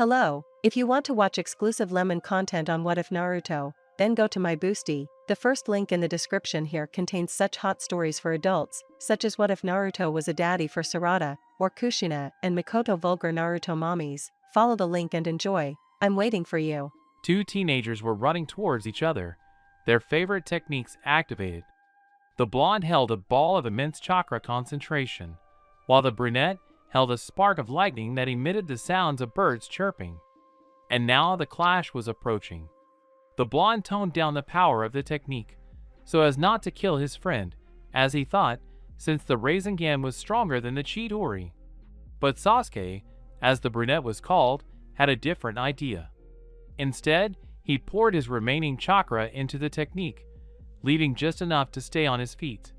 Hello, if you want to watch exclusive lemon content on What If Naruto, then go to my Boosty. The first link in the description here contains such hot stories for adults, such as What If Naruto Was a Daddy for Sarada, or Kushina and Mikoto Vulgar Naruto Mommies. Follow the link and enjoy. I'm waiting for you. Two teenagers were running towards each other, their favorite techniques activated. The blonde held a ball of immense chakra concentration, while the brunette held a spark of lightning that emitted the sounds of birds chirping. And now the clash was approaching. The blonde toned down the power of the technique, so as not to kill his friend, as he thought, since the Rasengan was stronger than the Chidori. But Sasuke, as the brunette was called, had a different idea. Instead, he poured his remaining chakra into the technique, leaving just enough to stay on his feet.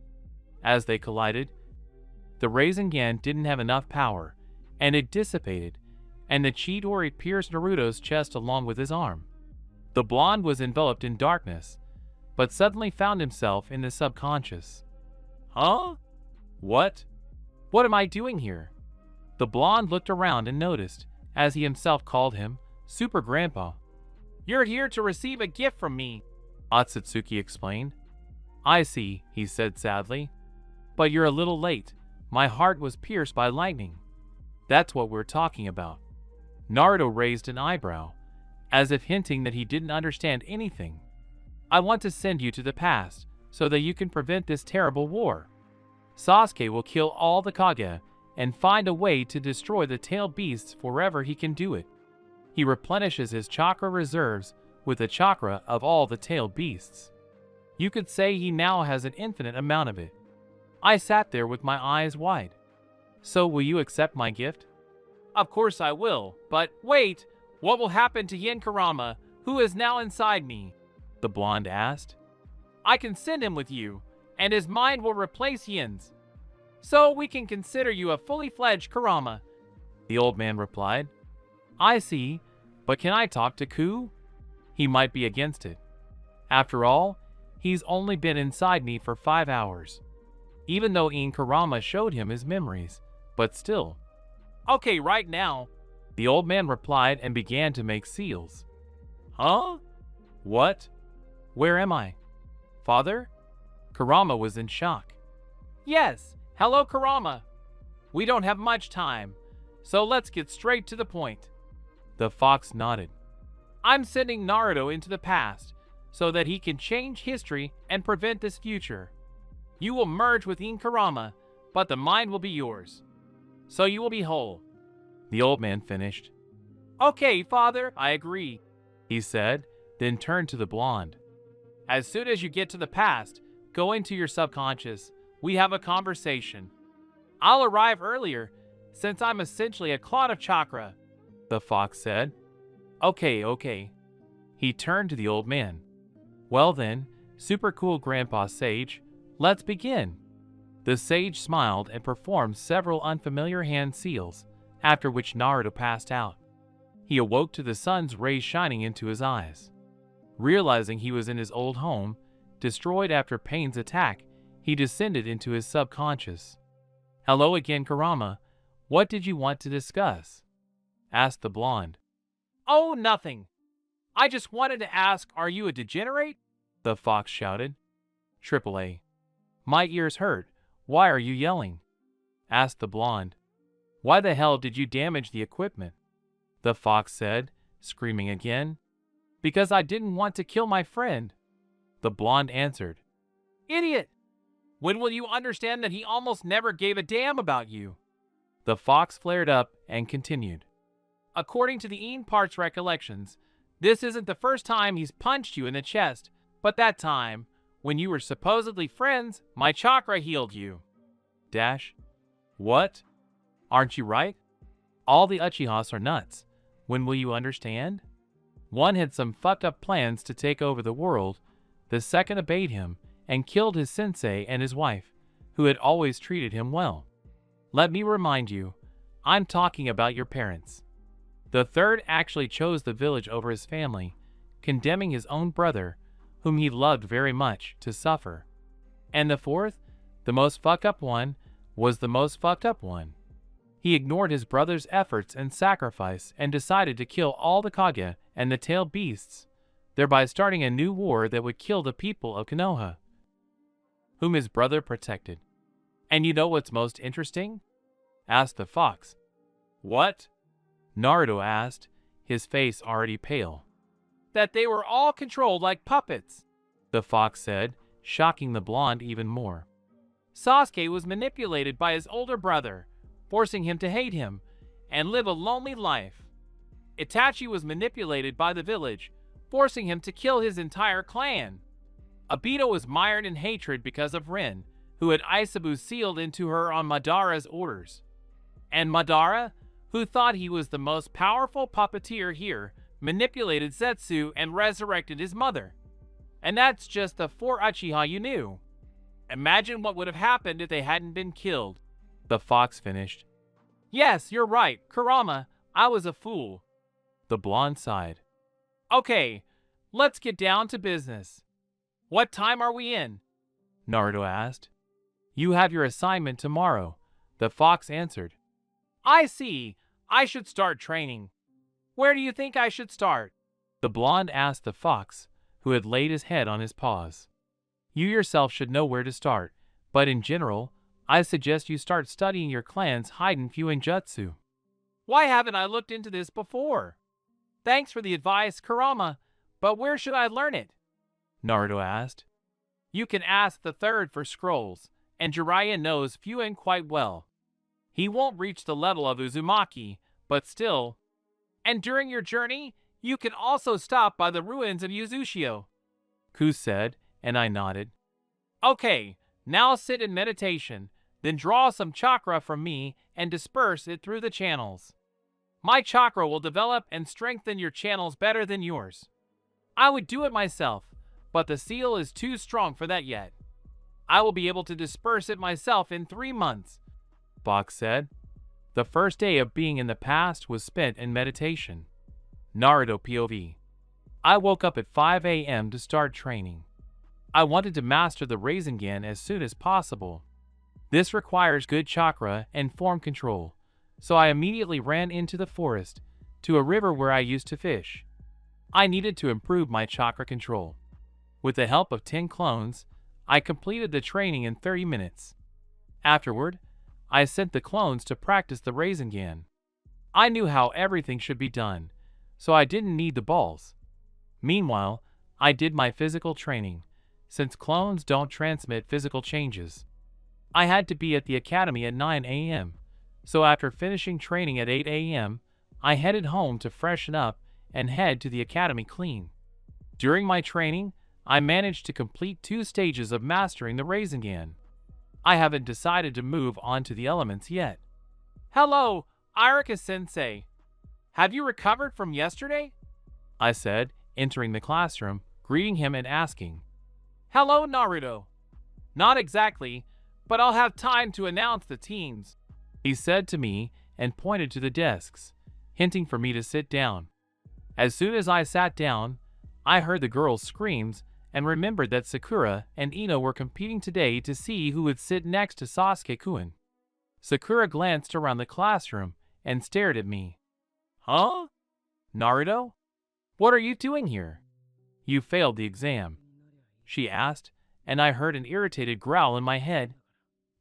As they collided, the Rasengan didn't have enough power, and it dissipated, and the Chidori pierced Naruto's chest along with his arm. The blonde was enveloped in darkness, but suddenly found himself in the subconscious. Huh? What? What am I doing here? The blonde looked around and noticed, as he himself called him, Super Grandpa. You're here to receive a gift from me, Otsutsuki explained. I see, he said sadly. But you're a little late. My heart was pierced by lightning. That's what we're talking about. Naruto raised an eyebrow, as if hinting that he didn't understand anything. I want to send you to the past, so that you can prevent this terrible war. Sasuke will kill all the Kage, and find a way to destroy the tailed beasts wherever he can do it. He replenishes his chakra reserves with the chakra of all the tailed beasts. You could say he now has an infinite amount of it. I sat there with my eyes wide. So will you accept my gift? Of course I will, but wait, what will happen to Yin Kurama, who is now inside me? The blonde asked. I can send him with you, and his mind will replace Yin's. So we can consider you a fully fledged Kurama, the old man replied. I see, but can I talk to Ku? He might be against it. After all, he's only been inside me for 5 hours. Even though Yin Kurama showed him his memories, but still. Okay, right now, the old man replied and began to make seals. Huh? What? Where am I? Father? Kurama was in shock. Yes, hello Kurama. We don't have much time, so let's get straight to the point. The fox nodded. I'm sending Naruto into the past, so that he can change history and prevent this future. You will merge with Yin Kurama, but the mind will be yours. So you will be whole. The old man finished. Okay, father, I agree, he said, then turned to the blonde. As soon as you get to the past, go into your subconscious. We have a conversation. I'll arrive earlier, since I'm essentially a clot of chakra, the fox said. Okay. He turned to the old man. Well then, super cool Grandpa Sage, let's begin. The sage smiled and performed several unfamiliar hand seals, after which Naruto passed out. He awoke to the sun's rays shining into his eyes. Realizing he was in his old home, destroyed after Pain's attack, he descended into his subconscious. Hello again, Kurama. What did you want to discuss? Asked the blonde. Oh, nothing. I just wanted to ask, are you a degenerate? The fox shouted. AAA. My ears hurt. Why are you yelling? Asked the blonde. Why the hell did you damage the equipment? The fox said, screaming again. Because I didn't want to kill my friend. The blonde answered. Idiot! When will you understand that he almost never gave a damn about you? The fox flared up and continued. According to the Yin Part's recollections, this isn't the first time he's punched you in the chest, but that time, when you were supposedly friends, my chakra healed you. Dash. What? Aren't you right? All the Uchihas are nuts. When will you understand? One had some fucked up plans to take over the world, the second obeyed him and killed his sensei and his wife, who had always treated him well. Let me remind you, I'm talking about your parents. The third actually chose the village over his family, condemning his own brother, whom he loved very much, to suffer. And the fourth, the most fucked up one, was the most fucked up one. He ignored his brother's efforts and sacrifice and decided to kill all the Kage and the tailed beasts, thereby starting a new war that would kill the people of Konoha, whom his brother protected. And you know what's most interesting? Asked the fox. What? Naruto asked, his face already pale. That they were all controlled like puppets, the fox said, shocking the blonde even more. Sasuke was manipulated by his older brother, forcing him to hate him and live a lonely life. Itachi was manipulated by the village, forcing him to kill his entire clan. Obito was mired in hatred because of Rin, who had Aisabu sealed into her on Madara's orders. And Madara, who thought he was the most powerful puppeteer here, manipulated Zetsu and resurrected his mother. And that's just the 4 Uchiha you knew. Imagine what would have happened if they hadn't been killed, the fox finished. Yes, you're right, Kurama, I was a fool. The blonde sighed. Okay, let's get down to business. What time are we in? Naruto asked. You have your assignment tomorrow, the fox answered. I see. I should start training. Where do you think I should start? The blonde asked the fox, who had laid his head on his paws. You yourself should know where to start, but in general, I suggest you start studying your clan's Hiden Fuinjutsu. Why haven't I looked into this before? Thanks for the advice, Kurama, but where should I learn it? Naruto asked. You can ask the third for scrolls, and Jiraiya knows Fuin quite well. He won't reach the level of Uzumaki, but still. And during your journey, you can also stop by the ruins of Yuzushio, Ku said, and I nodded. Okay, now sit in meditation, then draw some chakra from me and disperse it through the channels. My chakra will develop and strengthen your channels better than yours. I would do it myself, but the seal is too strong for that yet. I will be able to disperse it myself in 3 months, Fox said. The first day of being in the past was spent in meditation. Naruto POV. I woke up at 5 a.m. to start training. I wanted to master the Rasengan as soon as possible. This requires good chakra and form control, so I immediately ran into the forest, to a river where I used to fish. I needed to improve my chakra control. With the help of 10 clones, I completed the training in 30 minutes. Afterward, I sent the clones to practice the Rasengan. I knew how everything should be done, so I didn't need the balls. Meanwhile, I did my physical training, since clones don't transmit physical changes. I had to be at the academy at 9 a.m., so after finishing training at 8 a.m., I headed home to freshen up and head to the academy clean. During my training, I managed to complete 2 stages of mastering the Rasengan. I haven't decided to move on to the elements yet. Hello, Irika-sensei. Have you recovered from yesterday? I said, entering the classroom, greeting him and asking. Hello, Naruto. Not exactly, but I'll have time to announce the teams, he said to me and pointed to the desks, hinting for me to sit down. As soon as I sat down, I heard the girls' screams and remembered that Sakura and Ino were competing today to see who would sit next to Sasuke-kun. Sakura glanced around the classroom and stared at me. Huh? Naruto? What are you doing here? You failed the exam, she asked, and I heard an irritated growl in my head.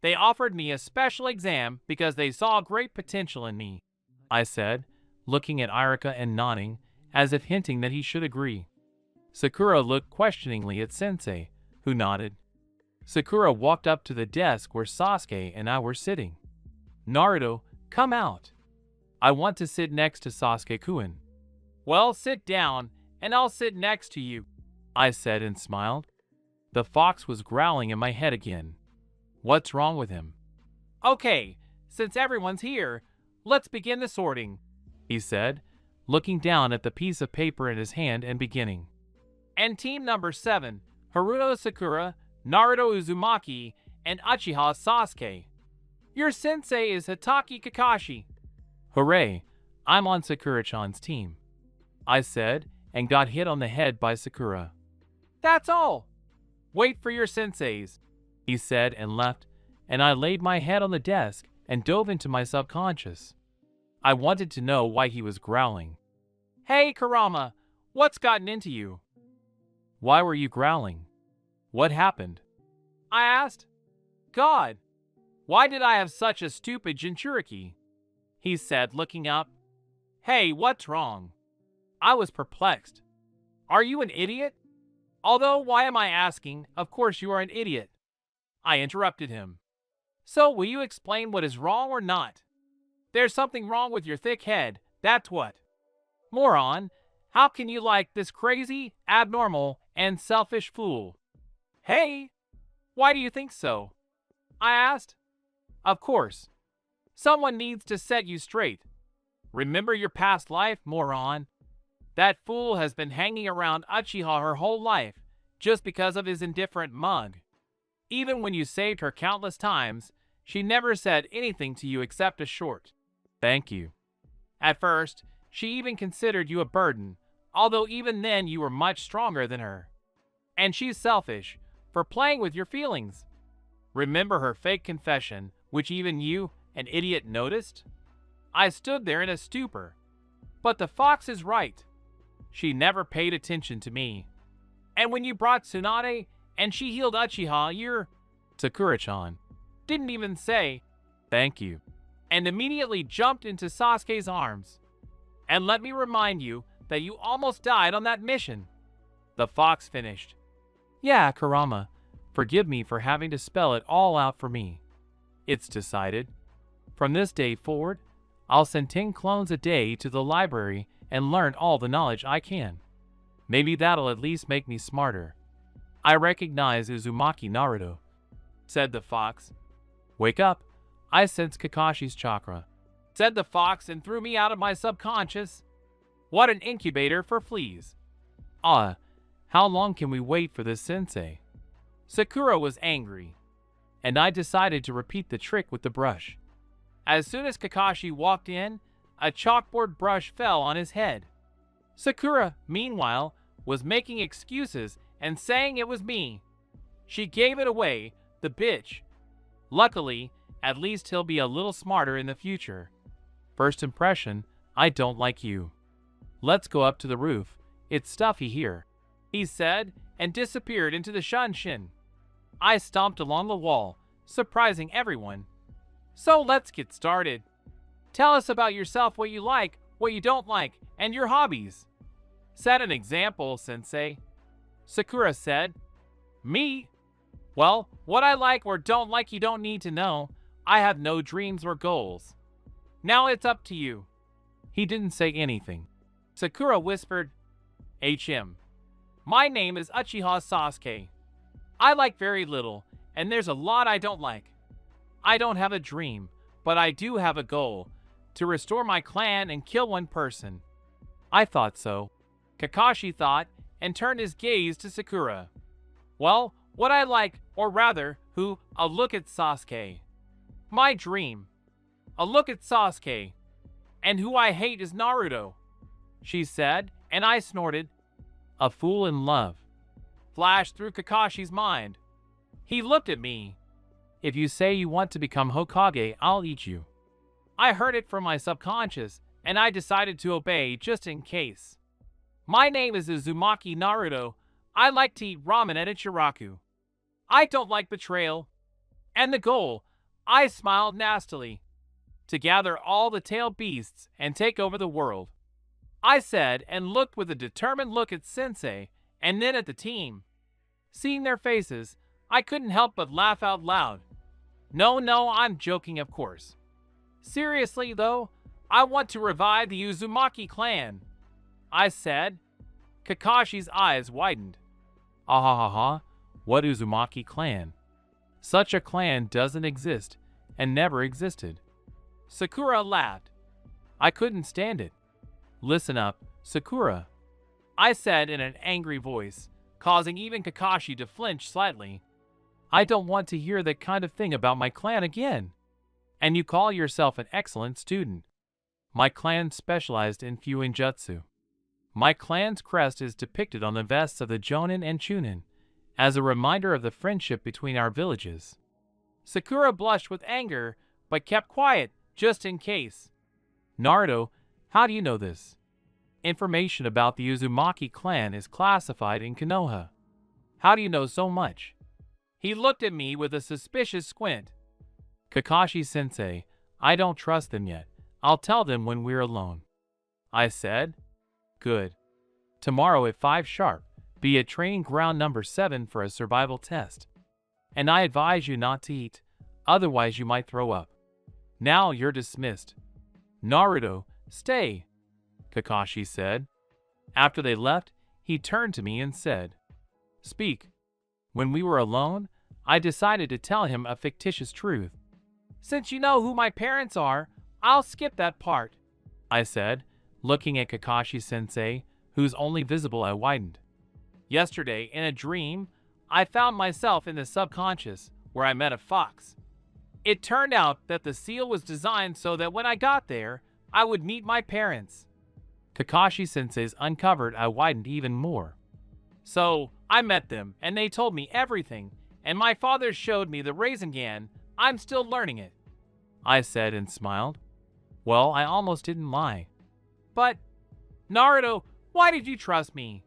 They offered me a special exam because they saw great potential in me, I said, looking at Irika and nodding, as if hinting that he should agree. Sakura looked questioningly at Sensei, who nodded. Sakura walked up to the desk where Sasuke and I were sitting. Naruto, come out. I want to sit next to Sasuke-kun. Well, sit down, and I'll sit next to you, I said and smiled. The fox was growling in my head again. What's wrong with him? Okay, since everyone's here, let's begin the sorting, he said, looking down at the piece of paper in his hand and beginning. And team number 7, Haruto Sakura, Naruto Uzumaki, and Uchiha Sasuke. Your sensei is Hitaki Kakashi. Hooray, I'm on Sakura-chan's team, I said, and got hit on the head by Sakura. That's all. Wait for your senseis, he said and left, and I laid my head on the desk and dove into my subconscious. I wanted to know why he was growling. "Hey, Kurama, what's gotten into you? Why were you growling? What happened?" I asked. "God, why did I have such a stupid Jinchuriki?" he said, looking up. "Hey, what's wrong?" I was perplexed. "Are you an idiot? Although, why am I asking? Of course you are an idiot." I interrupted him. "So, will you explain what is wrong or not? There's something wrong with your thick head, that's what. Moron, how can you like this crazy, abnormal, and selfish fool?" "Hey, why do you think so?" I asked. "Of course. Someone needs to set you straight. Remember your past life, moron. That fool has been hanging around Uchiha her whole life just because of his indifferent mug. Even when you saved her countless times, she never said anything to you except a short, 'Thank you.' At first, she even considered you a burden, although even then you were much stronger than her. And she's selfish, for playing with your feelings. Remember her fake confession, which even you, an idiot, noticed?" I stood there in a stupor. But the fox is right. She never paid attention to me. "And when you brought Tsunade and she healed Uchiha, your Sakura-chan didn't even say, 'Thank you,' and immediately jumped into Sasuke's arms. And let me remind you that you almost died on that mission." The fox finished. "Yeah, Kurama, forgive me for having to spell it all out for me. It's decided. From this day forward, I'll send 10 clones a day to the library and learn all the knowledge I can. Maybe that'll at least make me smarter. I recognize Uzumaki Naruto," said the fox. "Wake up, I sense Kakashi's chakra," said the fox and threw me out of my subconscious. What an incubator for fleas. How long can we wait for this sensei? Sakura was angry, and I decided to repeat the trick with the brush. As soon as Kakashi walked in, a chalkboard brush fell on his head. Sakura, meanwhile, was making excuses and saying it was me. She gave it away, the bitch. Luckily, at least he'll be a little smarter in the future. First impression, I don't like you. Let's go up to the roof. It's stuffy here," he said, and disappeared into the Shunshin. I stomped along the wall, surprising everyone. "So let's get started. Tell us about yourself, what you like, what you don't like, and your hobbies." "Set an example, sensei," Sakura said. "Me? Well, what I like or don't like you don't need to know. I have no dreams or goals. Now it's up to you." He didn't say anything. Sakura whispered, "HM. My name is Uchiha Sasuke. I like very little, and there's a lot I don't like. I don't have a dream, but I do have a goal, to restore my clan and kill one person." I thought so. Kakashi thought, and turned his gaze to Sakura. "Well, what I like, or rather, a look at Sasuke. My dream. A look at Sasuke. And who I hate is Naruto," she said, and I snorted. A fool in love flashed through Kakashi's mind. He looked at me. "If you say you want to become Hokage, I'll eat you." I heard it from my subconscious, and I decided to obey just in case. "My name is Uzumaki Naruto. I like to eat ramen at Ichiraku. I don't like betrayal. And the goal," I smiled nastily, "to gather all the tailed beasts and take over the world," I said, and looked with a determined look at Sensei and then at the team. Seeing their faces, I couldn't help but laugh out loud. No, I'm joking, of course. Seriously, though, I want to revive the Uzumaki clan," I said. Kakashi's eyes widened. "Ah, what Uzumaki clan? Such a clan doesn't exist, and never existed." Sakura laughed. I couldn't stand it. "Listen up, Sakura," I said in an angry voice, causing even Kakashi to flinch slightly. "I don't want to hear that kind of thing about my clan again. And you call yourself an excellent student. My clan specialized in Fuinjutsu. My clan's crest is depicted on the vests of the Jonin and Chunin, as a reminder of the friendship between our villages." Sakura blushed with anger, but kept quiet just in case. Naruto, how do you know this? Information about the Uzumaki clan is classified in Konoha. How do you know so much? He looked at me with a suspicious squint. Kakashi-sensei, I don't trust them yet. I'll tell them when we're alone. I said. Good. Tomorrow at 5 sharp, be at training ground number 7 for a survival test. And I advise you not to eat, otherwise you might throw up. Now you're dismissed. Naruto, stay, Kakashi said. After they left, he turned to me and said, Speak. When we were alone, I decided to tell him a fictitious truth. Since you know who my parents are, I'll skip that part, I said, looking at Kakashi-sensei, whose only visible eye widened. Yesterday, in a dream, I found myself in the subconscious, where I met a fox. It turned out that the seal was designed so that when I got there, I would meet my parents. Kakashi-sensei's uncovered eye widened even more. So, I met them, and they told me everything, and my father showed me the Rasengan. I'm still learning it, I said and smiled. Well, I almost didn't lie. But, Naruto, why did you trust me?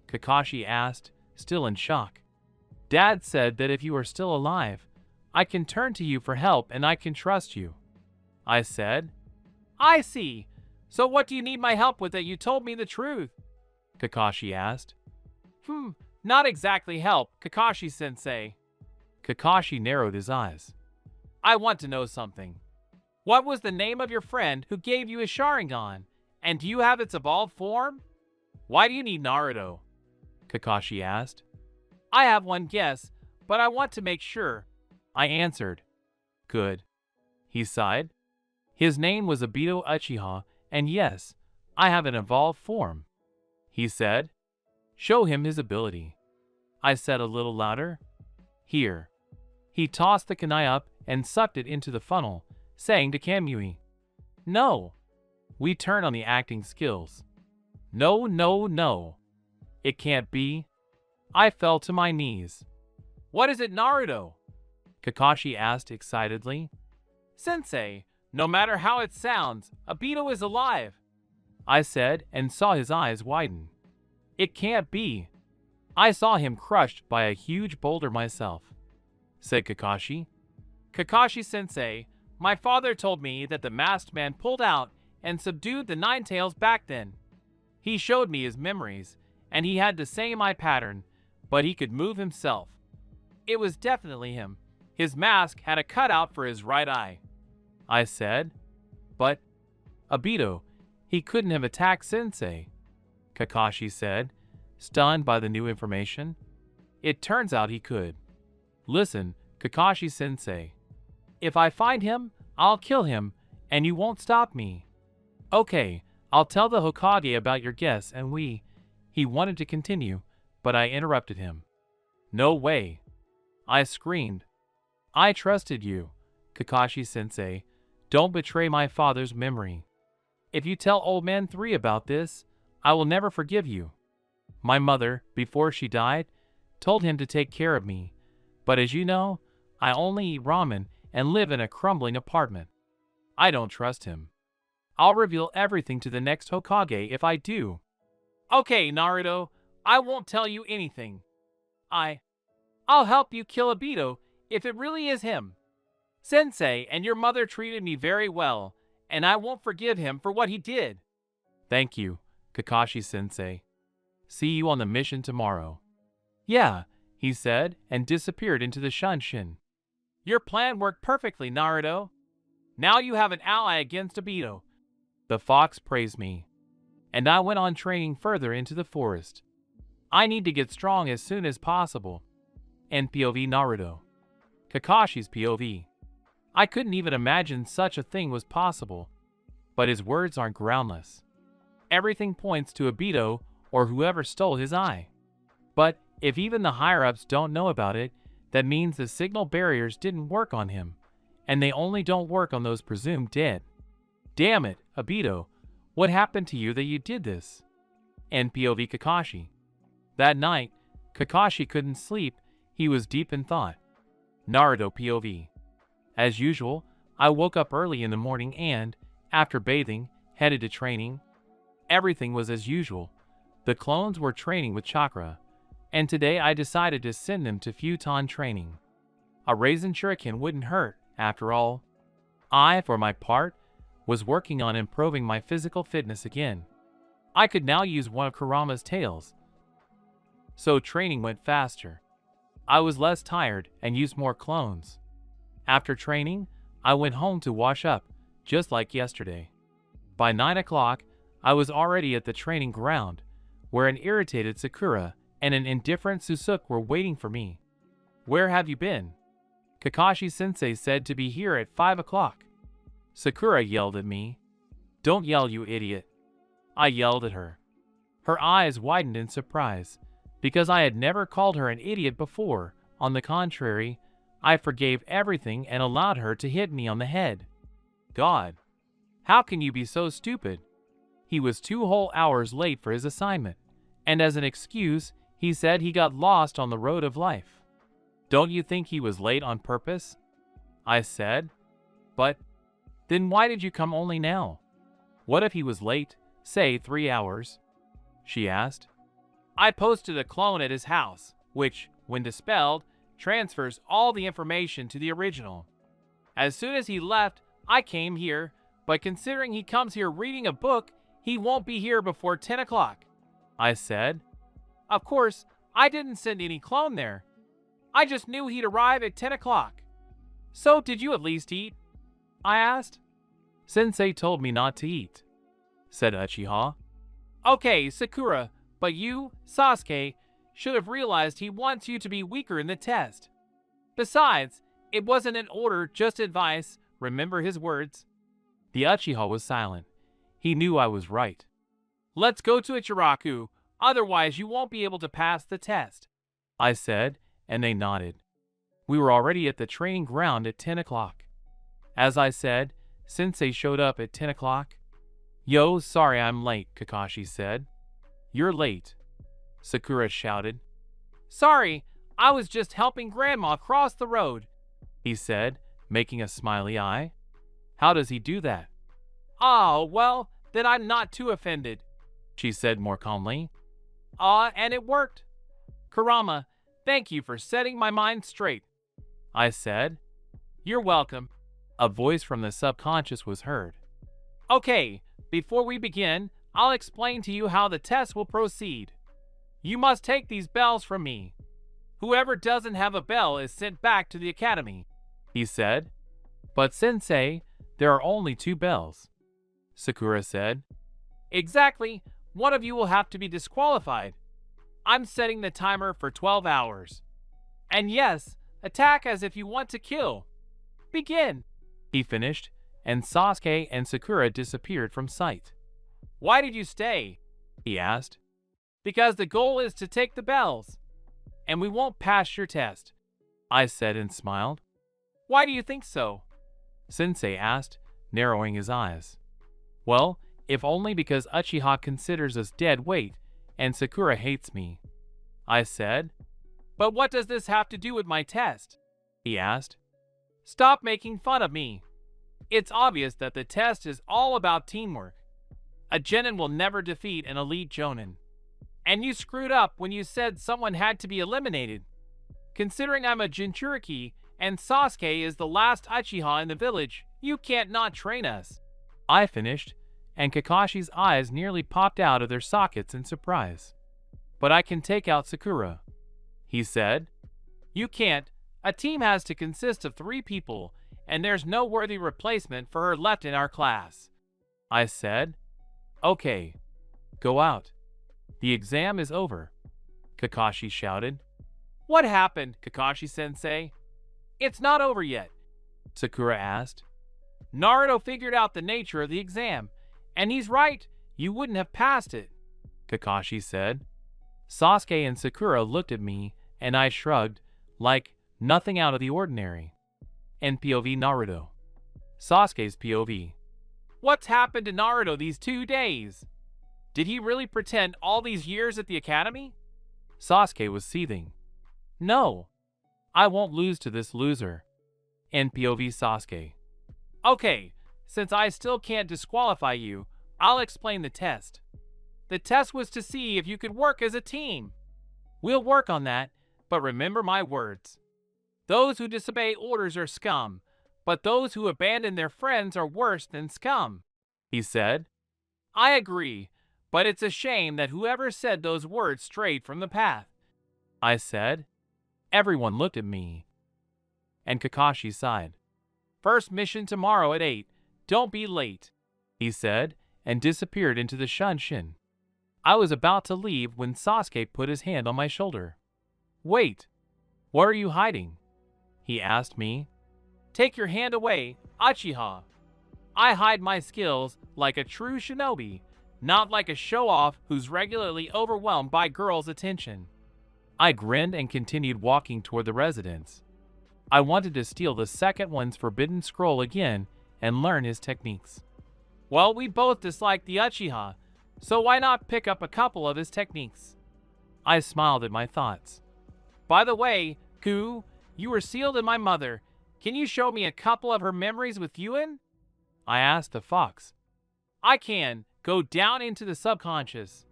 Kakashi asked, still in shock. Dad said that if you are still alive, I can turn to you for help and I can trust you, I said. I see. So what do you need my help with that you told me the truth? Kakashi asked. Not exactly help, Kakashi-sensei. Kakashi narrowed his eyes. I want to know something. What was the name of your friend who gave you a Sharingan? And do you have its evolved form? Why do you need Naruto? Kakashi asked. I have one guess, but I want to make sure, I answered. Good. He sighed. His name was Obito Uchiha, and yes, I have an evolved form, he said. Show him his ability, I said a little louder. Here. He tossed the kunai up and sucked it into the funnel, saying to Kamui, No. We turn on the acting skills. No, no, no. It can't be. I fell to my knees. What is it, Naruto? Kakashi asked excitedly. Sensei, no matter how it sounds, Obito is alive, I said and saw his eyes widen. It can't be. I saw him crushed by a huge boulder myself, said Kakashi. Kakashi-sensei, my father told me that the masked man pulled out and subdued the Nine Tails back then. He showed me his memories, and he had the same eye pattern, but he could move himself. It was definitely him. His mask had a cutout for his right eye, I said. But, Obito, he couldn't have attacked Sensei, Kakashi said, stunned by the new information. It turns out he could. Listen, Kakashi-sensei. If I find him, I'll kill him, and you won't stop me. Okay, I'll tell the Hokage about your guess and He wanted to continue, but I interrupted him. No way. I screamed. I trusted you, Kakashi-sensei. Don't betray my father's memory. If you tell Old Man 3 about this, I will never forgive you. My mother, before she died, told him to take care of me. But as you know, I only eat ramen and live in a crumbling apartment. I don't trust him. I'll reveal everything to the next Hokage if I do. Okay, Naruto, I won't tell you anything. I'll help you kill Obito if it really is him. Sensei and your mother treated me very well, and I won't forgive him for what he did. Thank you, Kakashi-sensei. See you on the mission tomorrow. Yeah, he said, and disappeared into the Shunshin. Your plan worked perfectly, Naruto. Now you have an ally against Obito. The fox praised me, and I went on training further into the forest. I need to get strong as soon as possible. And POV Naruto. Kakashi's POV. I couldn't even imagine such a thing was possible. But his words aren't groundless. Everything points to Obito or whoever stole his eye. But if even the higher-ups don't know about it, that means the signal barriers didn't work on him, and they only don't work on those presumed dead. Damn it, Obito, what happened to you that you did this? And POV Kakashi. That night, Kakashi couldn't sleep, he was deep in thought. Naruto POV. As usual, I woke up early in the morning and, after bathing, headed to training. Everything was as usual. The clones were training with chakra, and today I decided to send them to futon training. A raisin shuriken wouldn't hurt, after all. I, for my part, was working on improving my physical fitness again. I could now use one of Kurama's tails, so training went faster. I was less tired and used more clones. After training, I went home to wash up, just like yesterday. By 9 o'clock, I was already at the training ground, where an irritated Sakura and an indifferent Susuke were waiting for me. "Where have you been?" Kakashi-sensei said to be here at 5 o'clock. Sakura yelled at me. "Don't yell, you idiot." I yelled at her. Her eyes widened in surprise, because I had never called her an idiot before. On the contrary, I forgave everything and allowed her to hit me on the head. God, how can you be so stupid? He was 2 whole hours late for his assignment, and as an excuse, he said he got lost on the road of life. Don't you think he was late on purpose? I said. But then why did you come only now? What if he was late, say 3 hours? She asked. I posted a clone at his house, which, when dispelled, transfers all the information to the original. As soon as he left, I came here, but considering he comes here reading a book, he won't be here before 10 o'clock. I said. Of course, I didn't send any clone there. I just knew he'd arrive at 10 o'clock. So did you at least eat? I asked. Sensei told me not to eat, said Uchiha. Okay, Sakura, but you, Sasuke, should have realized he wants you to be weaker in the test. Besides, it wasn't an order, just advice. Remember his words. The Uchiha was silent. He knew I was right. Let's go to Ichiraku, otherwise you won't be able to pass the test, I said, and they nodded. We were already at the training ground at 10 o'clock. As I said, Sensei showed up at 10 o'clock. Yo, sorry I'm late, Kakashi said. You're late, Sakura shouted. Sorry, I was just helping Grandma cross the road, he said, making a smiley eye. How does he do that? Oh, well, then I'm not too offended, she said more calmly. And it worked. Kurama, thank you for setting my mind straight, I said. You're welcome. A voice from the subconscious was heard. Okay, before we begin, I'll explain to you how the test will proceed. You must take these bells from me. Whoever doesn't have a bell is sent back to the academy, he said. But Sensei, there are only 2 bells, Sakura said. Exactly. One of you will have to be disqualified. I'm setting the timer for 12 hours. And yes, attack as if you want to kill. Begin, he finished, and Sasuke and Sakura disappeared from sight. Why did you stay? He asked. Because the goal is to take the bells. And we won't pass your test, I said and smiled. Why do you think so? Sensei asked, narrowing his eyes. Well, if only because Uchiha considers us dead weight and Sakura hates me, I said. But what does this have to do with my test? He asked. Stop making fun of me. It's obvious that the test is all about teamwork. A genin will never defeat an elite jonin. And you screwed up when you said someone had to be eliminated. Considering I'm a Jinchuriki and Sasuke is the last Uchiha in the village, you can't not train us. I finished, and Kakashi's eyes nearly popped out of their sockets in surprise. But I can take out Sakura, he said. You can't. A team has to consist of 3 people, and there's no worthy replacement for her left in our class, I said. Okay, go out. The exam is over, Kakashi shouted. What happened, Kakashi-sensei? It's not over yet, Sakura asked. Naruto figured out the nature of the exam, and he's right, you wouldn't have passed it, Kakashi said. Sasuke and Sakura looked at me, and I shrugged, like nothing out of the ordinary. And POV Naruto. Sasuke's POV. What's happened to Naruto these 2 days? Did he really pretend all these years at the academy? Sasuke was seething. No, I won't lose to this loser. And POV Sasuke. Okay, since I still can't disqualify you, I'll explain the test. The test was to see if you could work as a team. We'll work on that, but remember my words. Those who disobey orders are scum, but those who abandon their friends are worse than scum, he said. I agree, but it's a shame that whoever said those words strayed from the path, I said. Everyone looked at me, and Kakashi sighed. First mission tomorrow at 8. Don't be late, he said, and disappeared into the shunshin. I was about to leave when Sasuke put his hand on my shoulder. Wait, what are you hiding? He asked me. Take your hand away, Uchiha. I hide my skills like a true shinobi, not like a show-off who's regularly overwhelmed by girls' attention. I grinned and continued walking toward the residence. I wanted to steal the second one's forbidden scroll again and learn his techniques. Well, we both dislike the Uchiha, so why not pick up a couple of his techniques? I smiled at my thoughts. By the way, Ku, you were sealed in my mother. Can you show me a couple of her memories with Yuen? I asked the fox. I can. Go down into the subconscious.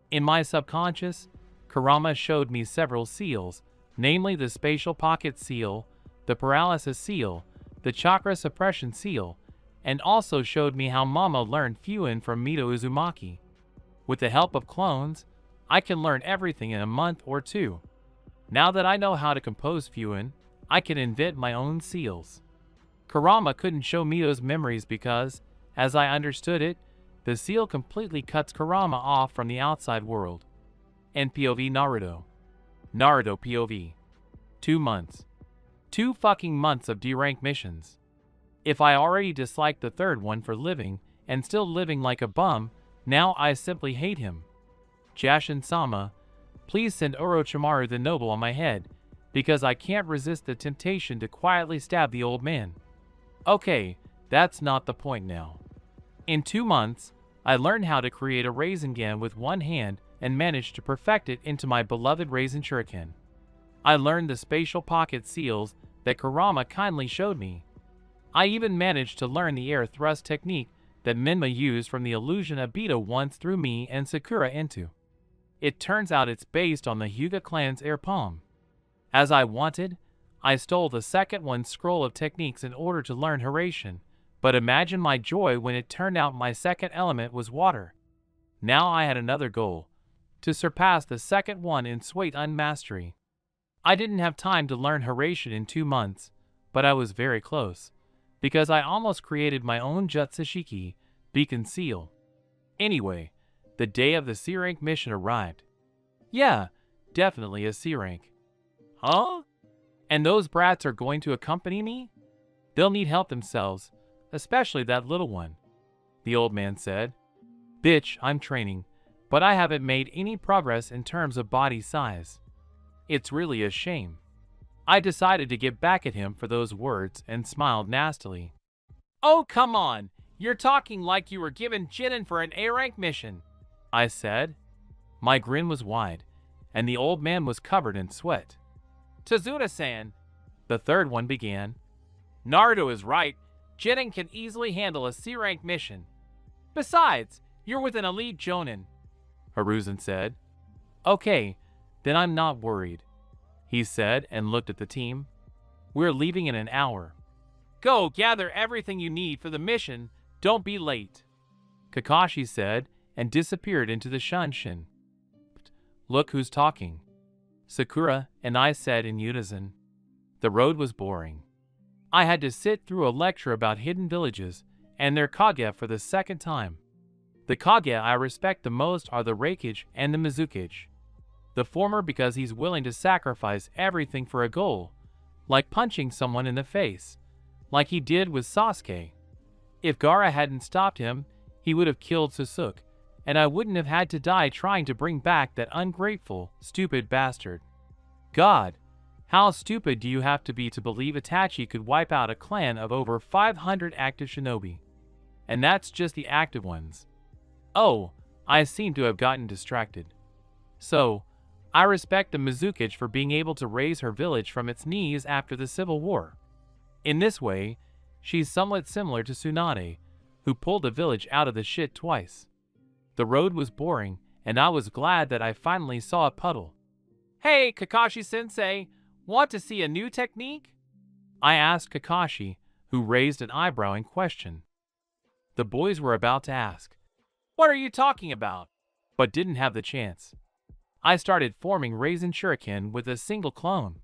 In my subconscious, Kurama showed me several seals, namely the spatial pocket seal, the paralysis seal, the chakra suppression seal, and also showed me how Mama learned Fuin from Mito Uzumaki. With the help of clones, I can learn everything in a month or two. Now that I know how to compose Fuin, I can invent my own seals. Kurama couldn't show Mito's memories because, as I understood it, the seal completely cuts Kurama off from the outside world. NPOV Naruto. Naruto POV. 2 months. 2 fucking months of D-rank missions. If I already disliked the third one for living, and still living like a bum, now I simply hate him. Jashin-sama, please send Orochimaru the Noble on my head, because I can't resist the temptation to quietly stab the old man. Okay, that's not the point now. In 2 months, I learned how to create a Rasengan with one hand and managed to perfect it into my beloved Rasen Shuriken. I learned the spatial pocket seals that Kurama kindly showed me. I even managed to learn the air thrust technique that Menma used from the illusion Obito once threw me and Sakura into. It turns out it's based on the Hyuga clan's air palm. As I wanted, I stole the second one's scroll of techniques in order to learn Hiraishin, but imagine my joy when it turned out my second element was water. Now I had another goal, to surpass the second one in Suiton mastery. I didn't have time to learn Hiraishin in 2 months, but I was very close, because I almost created my own Jutsushiki, Beacon Seal. Anyway, the day of the C-rank mission arrived. Yeah, definitely a C-rank. Huh? And those brats are going to accompany me? They'll need help themselves, especially that little one, the old man said. Bitch, I'm training, but I haven't made any progress in terms of body size. It's really a shame. I decided to get back at him for those words and smiled nastily. Oh, come on! You're talking like you were given Jinin for an A-rank mission, I said. My grin was wide, and the old man was covered in sweat. Tazuna-san, the third one began. Naruto is right. Jinin can easily handle a C-rank mission. Besides, you're with an elite Jonin, Hiruzen said. Okay, then I'm not worried, he said and looked at the team. We're leaving in an hour. Go gather everything you need for the mission. Don't be late, Kakashi said and disappeared into the shunshin. Look who's talking, Sakura and I said in unison. The road was boring. I had to sit through a lecture about hidden villages and their Kage for the second time. The Kage I respect the most are the Reikage and the Mizukage. The former because he's willing to sacrifice everything for a goal, like punching someone in the face, like he did with Sasuke. If Gaara hadn't stopped him, he would have killed Sasuke, and I wouldn't have had to die trying to bring back that ungrateful, stupid bastard. God, how stupid do you have to be to believe Itachi could wipe out a clan of over 500 active shinobi? And that's just the active ones. Oh, I seem to have gotten distracted. So, I respect the Mizukage for being able to raise her village from its knees after the Civil War. In this way, She's somewhat similar to Tsunade, who pulled a village out of the shit twice. The road was boring, and I was glad that I finally saw a puddle. "Hey, Kakashi-sensei, want to see a new technique?" I asked Kakashi, who raised an eyebrow in question. The boys were about to ask, "What are you talking about?" but didn't have the chance. I started forming Raisin Shuriken with a single clone.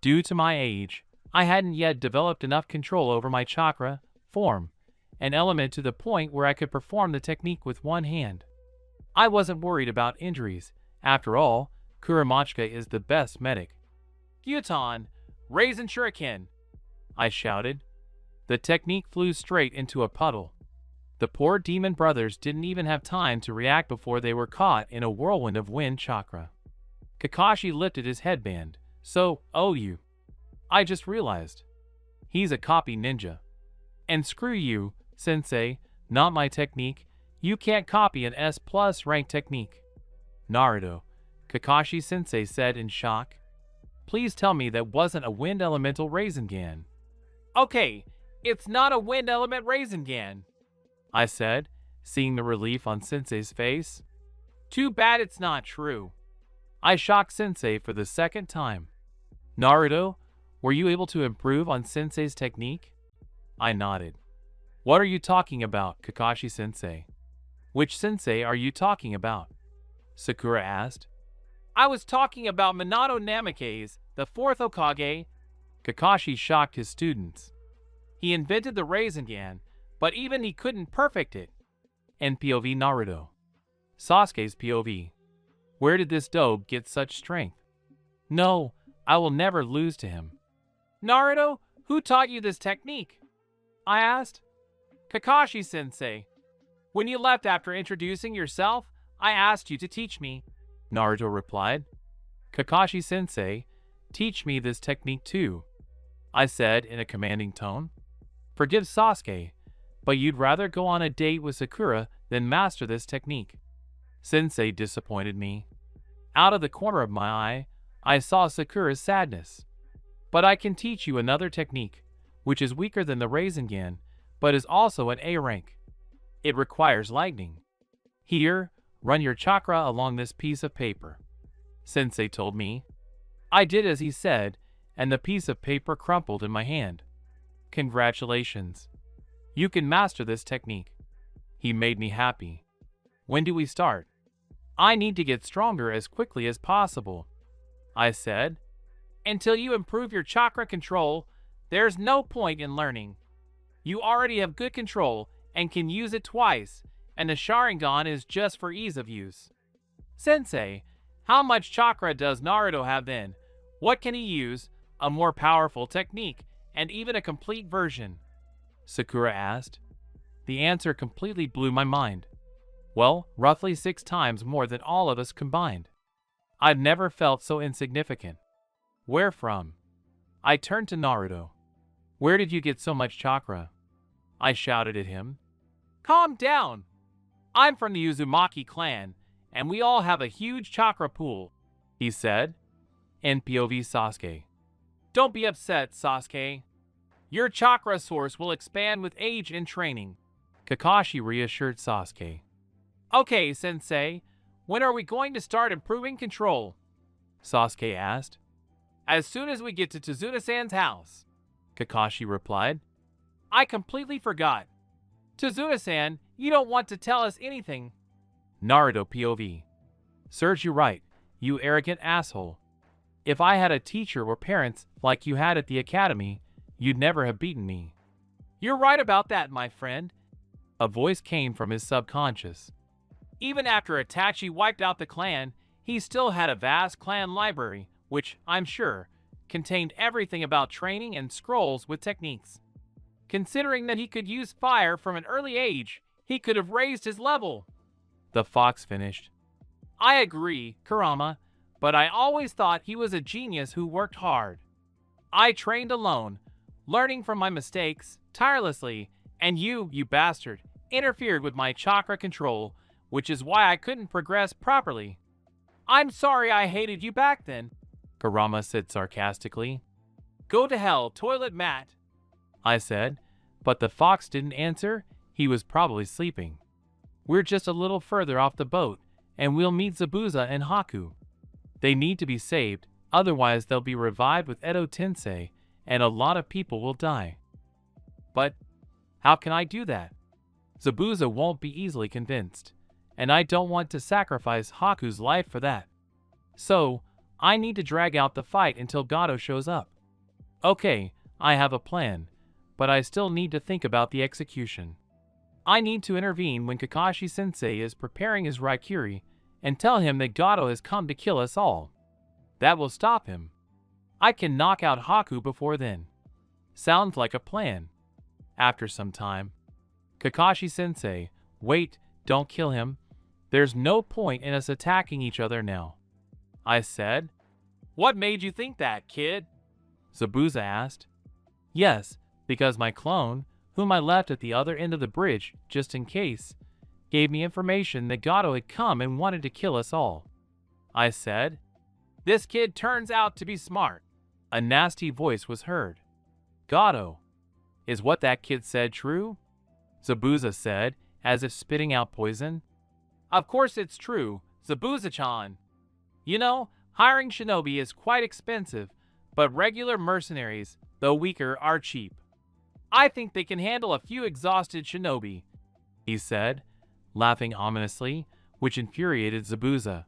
Due to my age, I hadn't yet developed enough control over my chakra, form, and element to the point where I could perform the technique with one hand. I wasn't worried about injuries. After all, Kuramachka is the best medic. "Gyuton, Raisin Shuriken!" I shouted. The technique flew straight into a puddle. The poor demon brothers didn't even have time to react before they were caught in a whirlwind of wind chakra. Kakashi lifted his headband. "So, you. I just realized. He's a copy ninja. And screw you, sensei, not my technique. You can't copy an S+ rank technique." "Naruto," Kakashi-sensei said in shock. "Please tell me that wasn't a wind elemental Rasengan." "Okay, it's not a wind element Rasengan," I said, seeing the relief on Sensei's face. "Too bad it's not true." I shocked Sensei for the second time. "Naruto, were you able to improve on Sensei's technique?" I nodded. "What are you talking about, Kakashi-sensei?" "Which sensei are you talking about?" Sakura asked. "I was talking about Minato Namikaze, the 4th Hokage." Kakashi shocked his students. "He invented the Rasengan, but even he couldn't perfect it." And POV Naruto. Sasuke's POV. Where did this dope get such strength? No, I will never lose to him. "Naruto, who taught you this technique?" I asked. "Kakashi-sensei. When you left after introducing yourself, I asked you to teach me," Naruto replied. "Kakashi-sensei, teach me this technique too," I said in a commanding tone. "Forgive Sasuke, but you'd rather go on a date with Sakura than master this technique." Sensei disappointed me. Out of the corner of my eye, I saw Sakura's sadness. "But I can teach you another technique, which is weaker than the Rasengan, but is also an A rank. It requires lightning. Here, run your chakra along this piece of paper," Sensei told me. I did as he said, and the piece of paper crumpled in my hand. "Congratulations. You can master this technique." He made me happy. "When do we start?" "I need to get stronger as quickly as possible," I said. "Until you improve your chakra control, there's no point in learning. You already have good control and can use it twice, and the Sharingan is just for ease of use." "Sensei, how much chakra does Naruto have then? What can he use? A more powerful technique, and even a complete version?" Sakura asked. The answer completely blew my mind. Well, roughly 6 times more than all of us combined. I'd never felt so insignificant. "Where from?" I turned to Naruto. "Where did you get so much chakra?" I shouted at him. "Calm down. I'm from the Uzumaki clan, and we all have a huge chakra pool," he said. And POV Sasuke. "Don't be upset, Sasuke. Your chakra source will expand with age and training," Kakashi reassured Sasuke. "Okay, Sensei, when are we going to start improving control?" Sasuke asked. "As soon as we get to Tazuna-san's house," Kakashi replied. "I completely forgot. Tazuna-san, you don't want to tell us anything." Naruto POV. "Serves you right, you arrogant asshole. If I had a teacher or parents like you had at the academy, you'd never have beaten me." "You're right about that, my friend," a voice came from his subconscious. "Even after Itachi wiped out the clan, he still had a vast clan library, which, I'm sure, contained everything about training and scrolls with techniques. Considering that he could use fire from an early age, he could have raised his level." The fox finished. "I agree, Kurama, but I always thought he was a genius who worked hard. I trained alone, learning from my mistakes, tirelessly, and you bastard, interfered with my chakra control, which is why I couldn't progress properly." "I'm sorry I hated you back then," Kurama said sarcastically. "Go to hell, toilet mat," I said, But the fox didn't answer. He was probably sleeping. We're just a little further off the boat, and we'll meet Zabuza and Haku. They need to be saved, otherwise they'll be revived with Edo Tensei, and a lot of people will die. But how can I do that? Zabuza won't be easily convinced, and I don't want to sacrifice Haku's life for that. So, I need to drag out the fight until Gato shows up. Okay, I have a plan, but I still need to think about the execution. I need to intervene when Kakashi-sensei is preparing his Raikiri and tell him that Gato has come to kill us all. That will stop him. I can knock out Haku before then. Sounds like a plan. After some time, Kakashi-sensei, wait, don't kill him. There's no point in us attacking each other now. I said. What made you think that, kid? Zabuza asked. Yes, because my clone, whom I left at the other end of the bridge just in case, gave me information that Gato had come and wanted to kill us all. I said. This kid turns out to be smart. A nasty voice was heard. Gato. Is what that kid said true? Zabuza said, as if spitting out poison. Of course it's true, Zabuza-chan. You know, hiring shinobi is quite expensive, but regular mercenaries, though weaker, are cheap. I think they can handle a few exhausted shinobi, he said, laughing ominously, which infuriated Zabuza.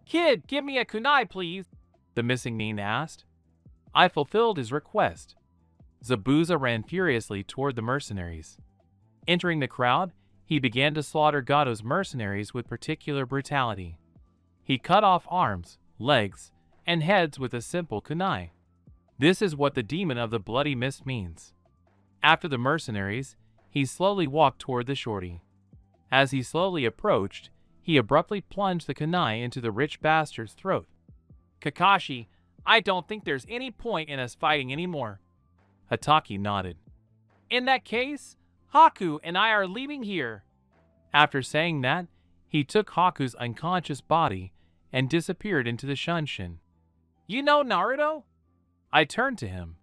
Kid, give me a kunai, please, the missing nin asked. I fulfilled his request. Zabuza ran furiously toward the mercenaries. Entering the crowd, he began to slaughter Gato's mercenaries with particular brutality. He cut off arms, legs, and heads with a simple kunai. This is what the demon of the bloody mist means. After the mercenaries, he slowly walked toward the shorty. As he slowly approached, he abruptly plunged the kunai into the rich bastard's throat. Kakashi, I don't think there's any point in us fighting anymore. Hataki nodded. In that case, Haku and I are leaving here. After saying that, he took Haku's unconscious body and disappeared into the Shunshin. You know Naruto? I turned to him.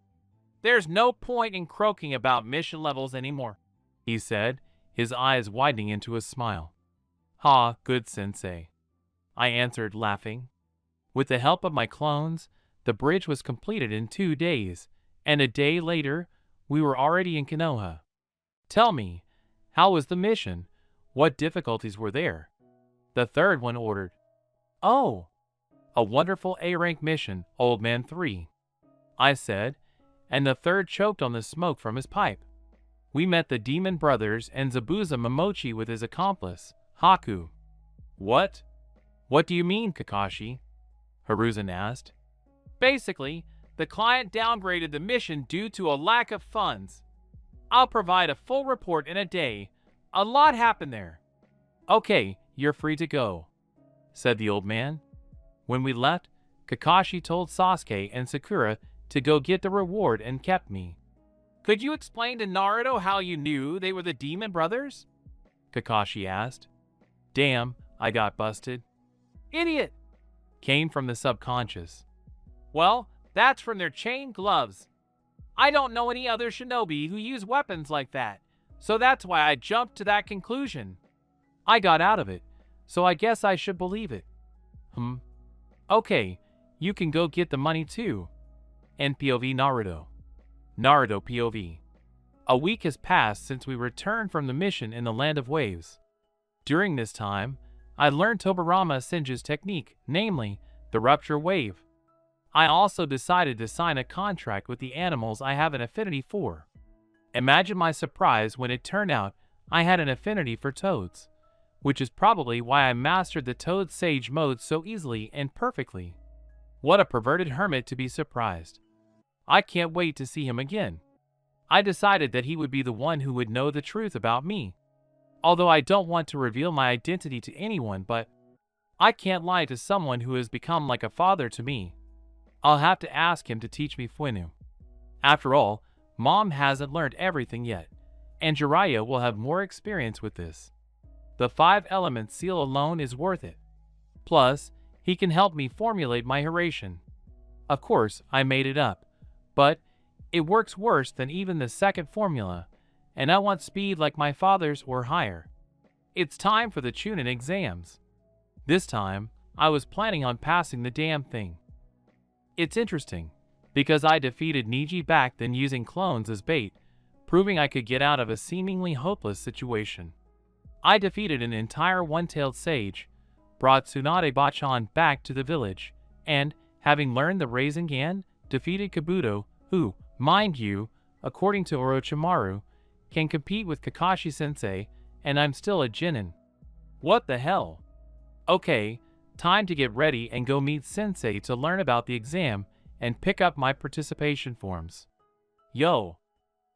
There's no point in croaking about mission levels anymore, he said, his eyes widening into a smile. Ha, good sensei, I answered, laughing. With the help of my clones, the bridge was completed in 2 days, and a day later, we were already in Konoha. Tell me, how was the mission? What difficulties were there? The third one ordered. Oh, a wonderful A-rank mission, Old Man 3, I said, and the third choked on the smoke from his pipe. We met the Demon Brothers and Zabuza Momochi with his accomplice, Haku. What? What do you mean, Kakashi? Hiruzen asked. Basically, the client downgraded the mission due to a lack of funds. I'll provide a full report in a day. A lot happened there. Okay, you're free to go, said the old man. When we left, Kakashi told Sasuke and Sakura to go get the reward and kept me. Could you explain to Naruto how you knew they were the Demon Brothers? Kakashi asked. Damn, I got busted. Idiot, came from the subconscious. Well, that's from their chain gloves. I don't know any other shinobi who use weapons like that, so that's why I jumped to that conclusion. I got out of it, so I guess I should believe it. Okay, you can go get the money too. NPOV Naruto. Naruto POV. A week has passed since we returned from the mission in the Land of Waves. During this time, I learned Tobirama Senju's technique, namely, the Rupture Wave. I also decided to sign a contract with the animals I have an affinity for. Imagine my surprise when it turned out I had an affinity for toads, which is probably why I mastered the Toad Sage mode so easily and perfectly. What a perverted hermit to be surprised. I can't wait to see him again. I decided that he would be the one who would know the truth about me. Although I don't want to reveal my identity to anyone, but I can't lie to someone who has become like a father to me. I'll have to ask him to teach me Fuinu. After all, Mom hasn't learned everything yet, and Jiraiya will have more experience with this. The 5 element seal alone is worth it. Plus, he can help me formulate my Hiraishin. Of course, I made it up, but it works worse than even the second formula, and I want speed like my father's or higher. It's time for the Chunin exams. This time, I was planning on passing the damn thing. It's interesting, because I defeated Niji back then using clones as bait, proving I could get out of a seemingly hopeless situation. I defeated an entire one-tailed sage, brought Tsunade Bachan back to the village, and, having learned the Rasengan, defeated Kabuto, who, mind you, according to Orochimaru, can compete with Kakashi-sensei, and I'm still a Genin. What the hell? Okay, time to get ready and go meet Sensei to learn about the exam and pick up my participation forms. Yo,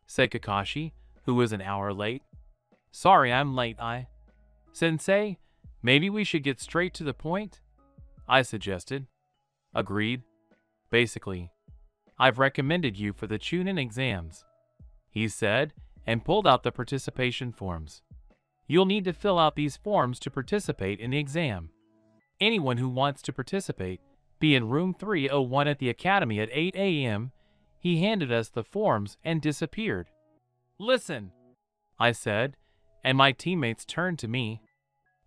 said Kakashi, who was an hour late. Sorry I'm late, Sensei, maybe we should get straight to the point? I suggested. Agreed. Basically, I've recommended you for the Chunin exams, he said, and pulled out the participation forms. You'll need to fill out these forms to participate in the exam. Anyone who wants to participate, be in room 301 at the academy at 8 a.m. He handed us the forms and disappeared. Listen, I said, and my teammates turned to me,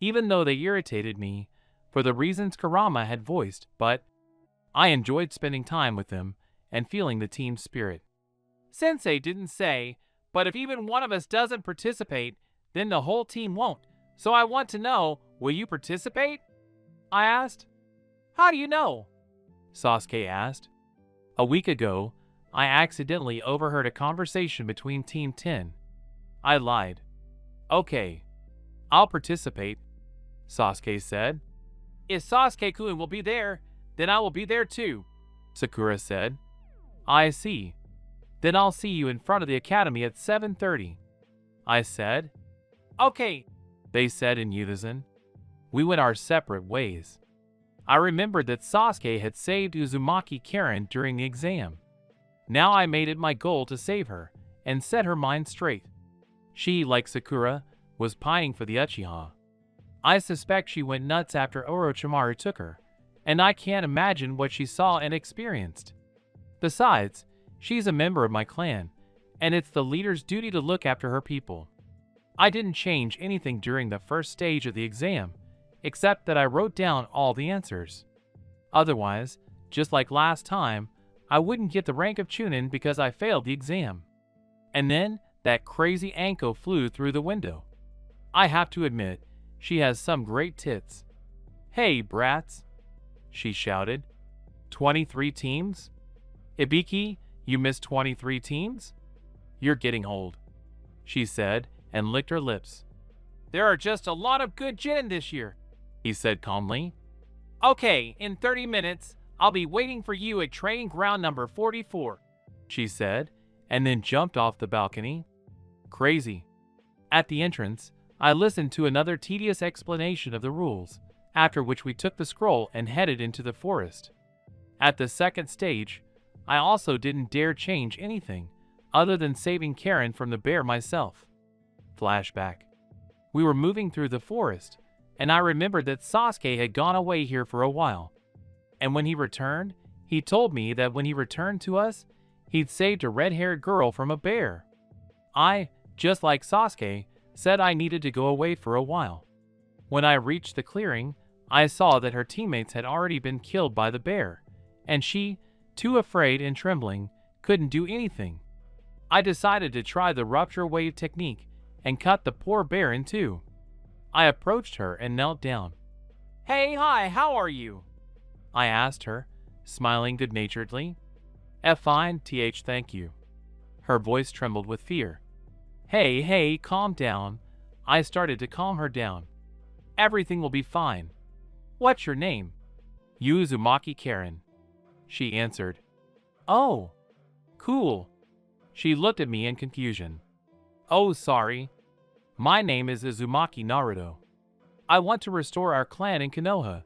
even though they irritated me for the reasons Kurama had voiced, but I enjoyed spending time with them and feeling the team spirit. Sensei didn't say, but if even one of us doesn't participate, then the whole team won't. So I want to know, will you participate? I asked. How do you know? Sasuke asked. A week ago, I accidentally overheard a conversation between Team 10. I lied. Okay, I'll participate, Sasuke said. If Sasuke-kun will be there, then I will be there too, Sakura said. I see. Then I'll see you in front of the academy at 7:30, I said. Okay, they said in unison. We went our separate ways. I remembered that Sasuke had saved Uzumaki Karen during the exam. Now I made it my goal to save her and set her mind straight. She, like Sakura, was pining for the Uchiha. I suspect she went nuts after Orochimaru took her, and I can't imagine what she saw and experienced. Besides, she's a member of my clan, and it's the leader's duty to look after her people. I didn't change anything during the first stage of the exam, except that I wrote down all the answers. Otherwise, just like last time, I wouldn't get the rank of Chunin because I failed the exam. And then, that crazy Anko flew through the window. I have to admit, she has some great tits. Hey, brats, she shouted. 23 teams? Ibiki, you missed 23 teams? You're getting old, she said, and licked her lips. There are just a lot of good Genin this year, he said calmly. Okay, in 30 minutes, I'll be waiting for you at training ground number 44, she said, and then jumped off the balcony. Crazy. At the entrance, I listened to another tedious explanation of the rules, after which we took the scroll and headed into the forest. At the second stage, I also didn't dare change anything, other than saving Karen from the bear myself. Flashback. We were moving through the forest, and I remembered that Sasuke had gone away here for a while. And when he returned, he told me that when he returned to us, he'd saved a red-haired girl from a bear. I, just like Sasuke, said I needed to go away for a while. When I reached the clearing, I saw that her teammates had already been killed by the bear, and she, too afraid and trembling, couldn't do anything. I decided to try the rupture wave technique and cut the poor bear in two. I approached her and knelt down. Hey, hi, how are you? I asked her, smiling good-naturedly. Fine, thank you. Her voice trembled with fear. Hey, calm down. I started to calm her down. Everything will be fine. What's your name? Uzumaki Karen, she answered. Oh, cool. She looked at me in confusion. Oh, sorry. My name is Uzumaki Naruto. I want to restore our clan in Konoha,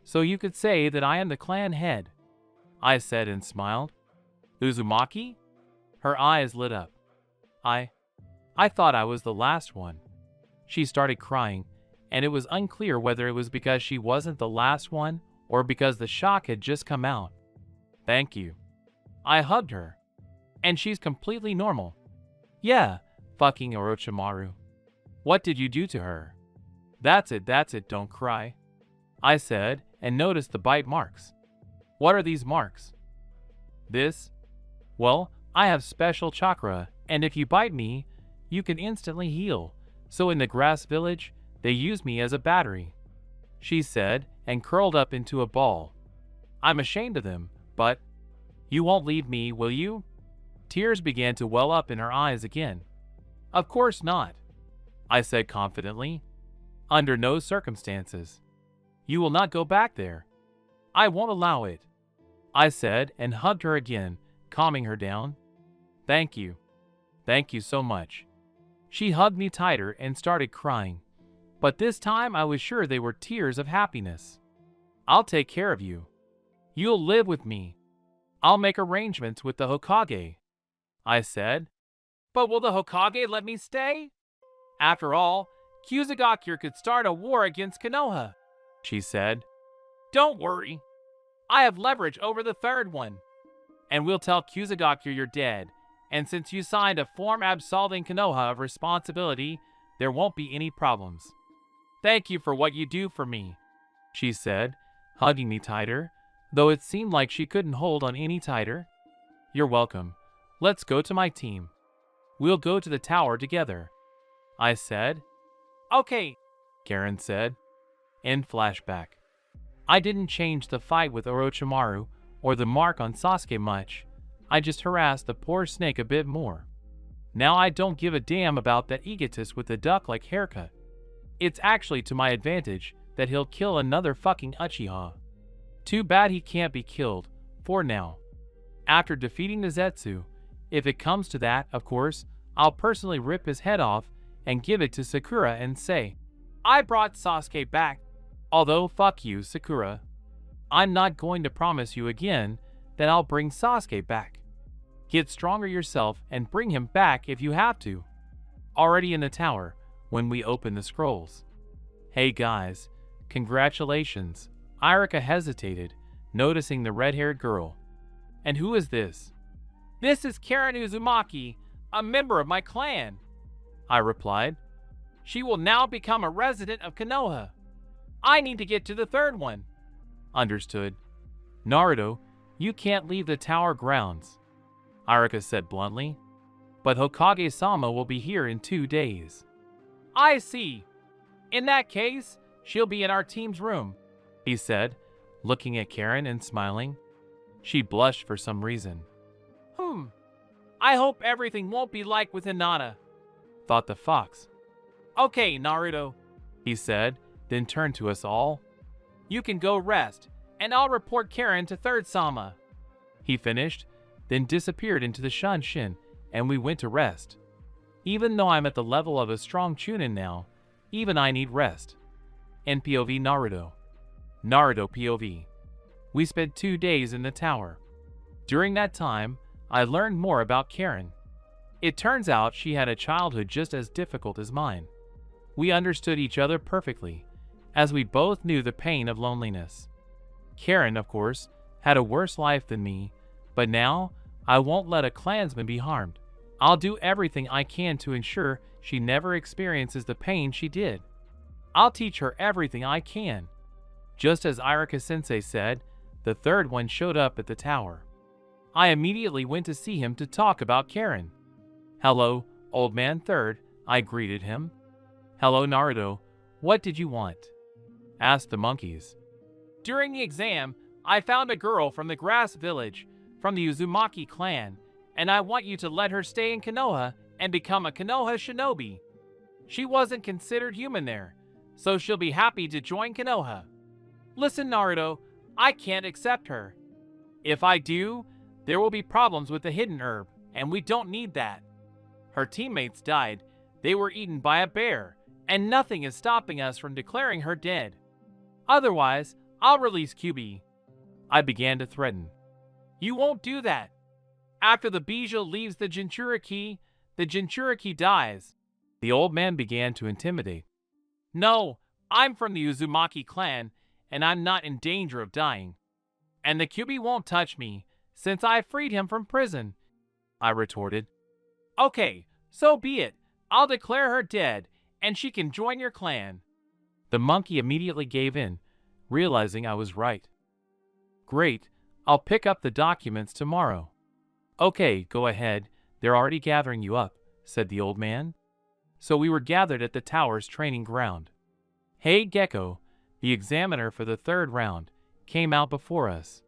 so you could say that I am the clan head, I said and smiled. Uzumaki? Her eyes lit up. I thought I was the last one. She started crying, and it was unclear whether it was because she wasn't the last one or because the shock had just come out. Thank you. I hugged her. And she's completely normal. Yeah, Fucking Orochimaru. What did you do to her? That's it, don't cry, I said, and noticed the bite marks. What are these marks? This? Well, I have special chakra, and if you bite me, you can instantly heal. So in the grass village, they use me as a battery, she said, and curled up into a ball. I'm ashamed of them, but you won't leave me, will you? Tears began to well up in her eyes again. Of course not, I said confidently. Under no circumstances. You will not go back there. I won't allow it, I said, and hugged her again, calming her down. Thank you. Thank you so much. She hugged me tighter and started crying, but this time I was sure they were tears of happiness. I'll take care of you. You'll live with me. I'll make arrangements with the Hokage, I said. But will the Hokage let me stay? After all, Kusagakure could start a war against Konoha, she said. Don't worry. I have leverage over the third one. And we'll tell Kusagakure you're dead, and since you signed a form absolving Konoha of responsibility, there won't be any problems. Thank you for what you do for me, she said, hugging me tighter, though it seemed like she couldn't hold on any tighter. You're welcome. Let's go to my team. We'll go to the tower together, I said. Okay, Karen said. In flashback. I didn't change the fight with Orochimaru or the mark on Sasuke much. I just harassed the poor snake a bit more. Now I don't give a damn about that egotist with the duck-like haircut. It's actually to my advantage that he'll kill another fucking Uchiha. Too bad he can't be killed, for now. After defeating the Zetsu, if it comes to that, of course, I'll personally rip his head off and give it to Sakura and say, I brought Sasuke back. Although, fuck you, Sakura. I'm not going to promise you again that I'll bring Sasuke back. Get stronger yourself and bring him back if you have to. Already in the tower, when we open the scrolls. Hey guys, congratulations. Irika hesitated, noticing the red-haired girl. And who is this? This is Karen Uzumaki, a member of my clan, I replied. She will now become a resident of Konoha. I need to get to the third one. Understood. Naruto, you can't leave the tower grounds, Irika said bluntly. But Hokage-sama will be here in 2 days. I see. In that case, she'll be in our team's room, he said, looking at Karen and smiling. She blushed for some reason. I hope everything won't be like with Hinata, thought the fox. Okay, Naruto, he said, then turned to us all. You can go rest, and I'll report Karen to Third Sama. He finished, then disappeared into the Shunshin, and we went to rest. Even though I'm at the level of a strong Chunin now, even I need rest. NPOV Naruto. Naruto POV. We spent 2 days in the tower. During that time, I learned more about Karen. It turns out she had a childhood just as difficult as mine. We understood each other perfectly, as we both knew the pain of loneliness. Karen, of course, had a worse life than me, but now I won't let a clansman be harmed. I'll do everything I can to ensure she never experiences the pain she did. I'll teach her everything I can. Just as Irika-sensei said, the third one showed up at the tower. I immediately went to see him to talk about Karen. Hello, old man third, I greeted him. Hello, Naruto. What did you want? Asked the monkeys. During the exam, I found a girl from the grass village, from the Uzumaki clan, and I want you to let her stay in Konoha and become a Konoha shinobi. She wasn't considered human there, so she'll be happy to join Konoha. Listen, Naruto, I can't accept her. If I do, there will be problems with the hidden herb, and we don't need that. Her teammates died, they were eaten by a bear, and nothing is stopping us from declaring her dead. Otherwise, I'll release Kyuubi. I began to threaten. You won't do that. After the Bijou leaves the Jinchuriki dies. The old man began to intimidate. No, I'm from the Uzumaki clan, and I'm not in danger of dying. And the Kyuubi won't touch me, since I freed him from prison, I retorted. Okay, so be it. I'll declare her dead, and she can join your clan." The monkey immediately gave in, realizing I was right. "Great, I'll pick up the documents tomorrow." "Okay, go ahead, they're already gathering you up," said the old man. So we were gathered at the tower's training ground. Hey Gecko, the examiner for the third round, came out before us.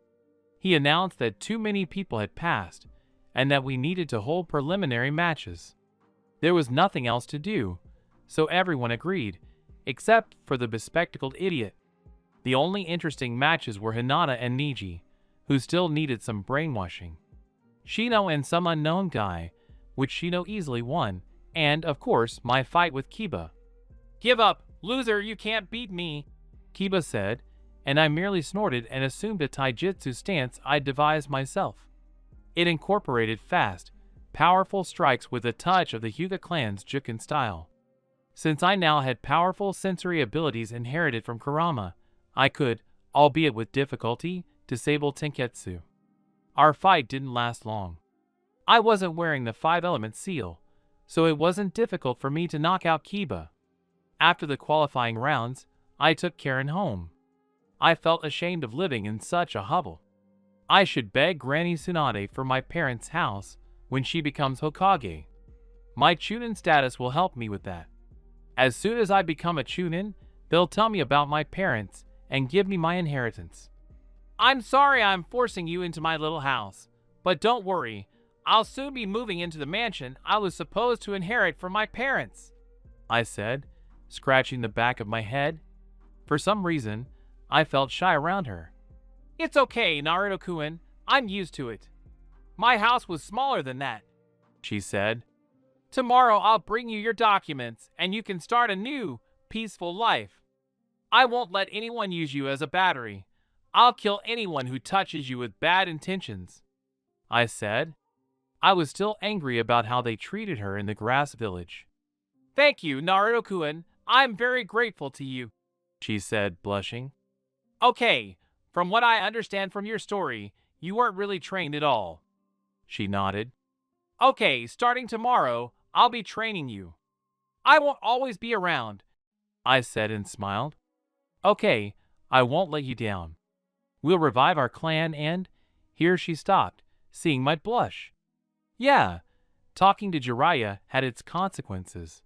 He announced that too many people had passed, and that we needed to hold preliminary matches. There was nothing else to do, so everyone agreed, except for the bespectacled idiot. The only interesting matches were Hinata and Niji, who still needed some brainwashing. Shino and some unknown guy, which Shino easily won, and, of course, my fight with Kiba. "Give up, loser, you can't beat me," Kiba said, and I merely snorted and assumed a taijutsu stance I'd devised myself. It incorporated fast, powerful strikes with a touch of the Hyuga clan's Juken style. Since I now had powerful sensory abilities inherited from Kurama, I could, albeit with difficulty, disable Tenketsu. Our fight didn't last long. I wasn't wearing the 5-element seal, so it wasn't difficult for me to knock out Kiba. After the qualifying rounds, I took Karen home. I felt ashamed of living in such a hovel. I should beg Granny Tsunade for my parents' house when she becomes Hokage. My Chunin status will help me with that. As soon as I become a Chunin, they'll tell me about my parents and give me my inheritance. "I'm sorry I'm forcing you into my little house, but don't worry, I'll soon be moving into the mansion I was supposed to inherit from my parents," I said, scratching the back of my head. For some reason, I felt shy around her. "It's okay, Naruto-kun, I'm used to it. My house was smaller than that," she said. "Tomorrow I'll bring you your documents, and you can start a new, peaceful life. I won't let anyone use you as a battery. I'll kill anyone who touches you with bad intentions," I said. I was still angry about how they treated her in the grass village. "Thank you, Naruto-kun. I'm very grateful to you," she said, blushing. "Okay, from what I understand from your story, you weren't really trained at all." She nodded. "Okay, starting tomorrow, I'll be training you." "I won't always be around," I said and smiled. "Okay, I won't let you down. We'll revive our clan and—" Here she stopped, seeing my blush. Yeah, talking to Jiraiya had its consequences.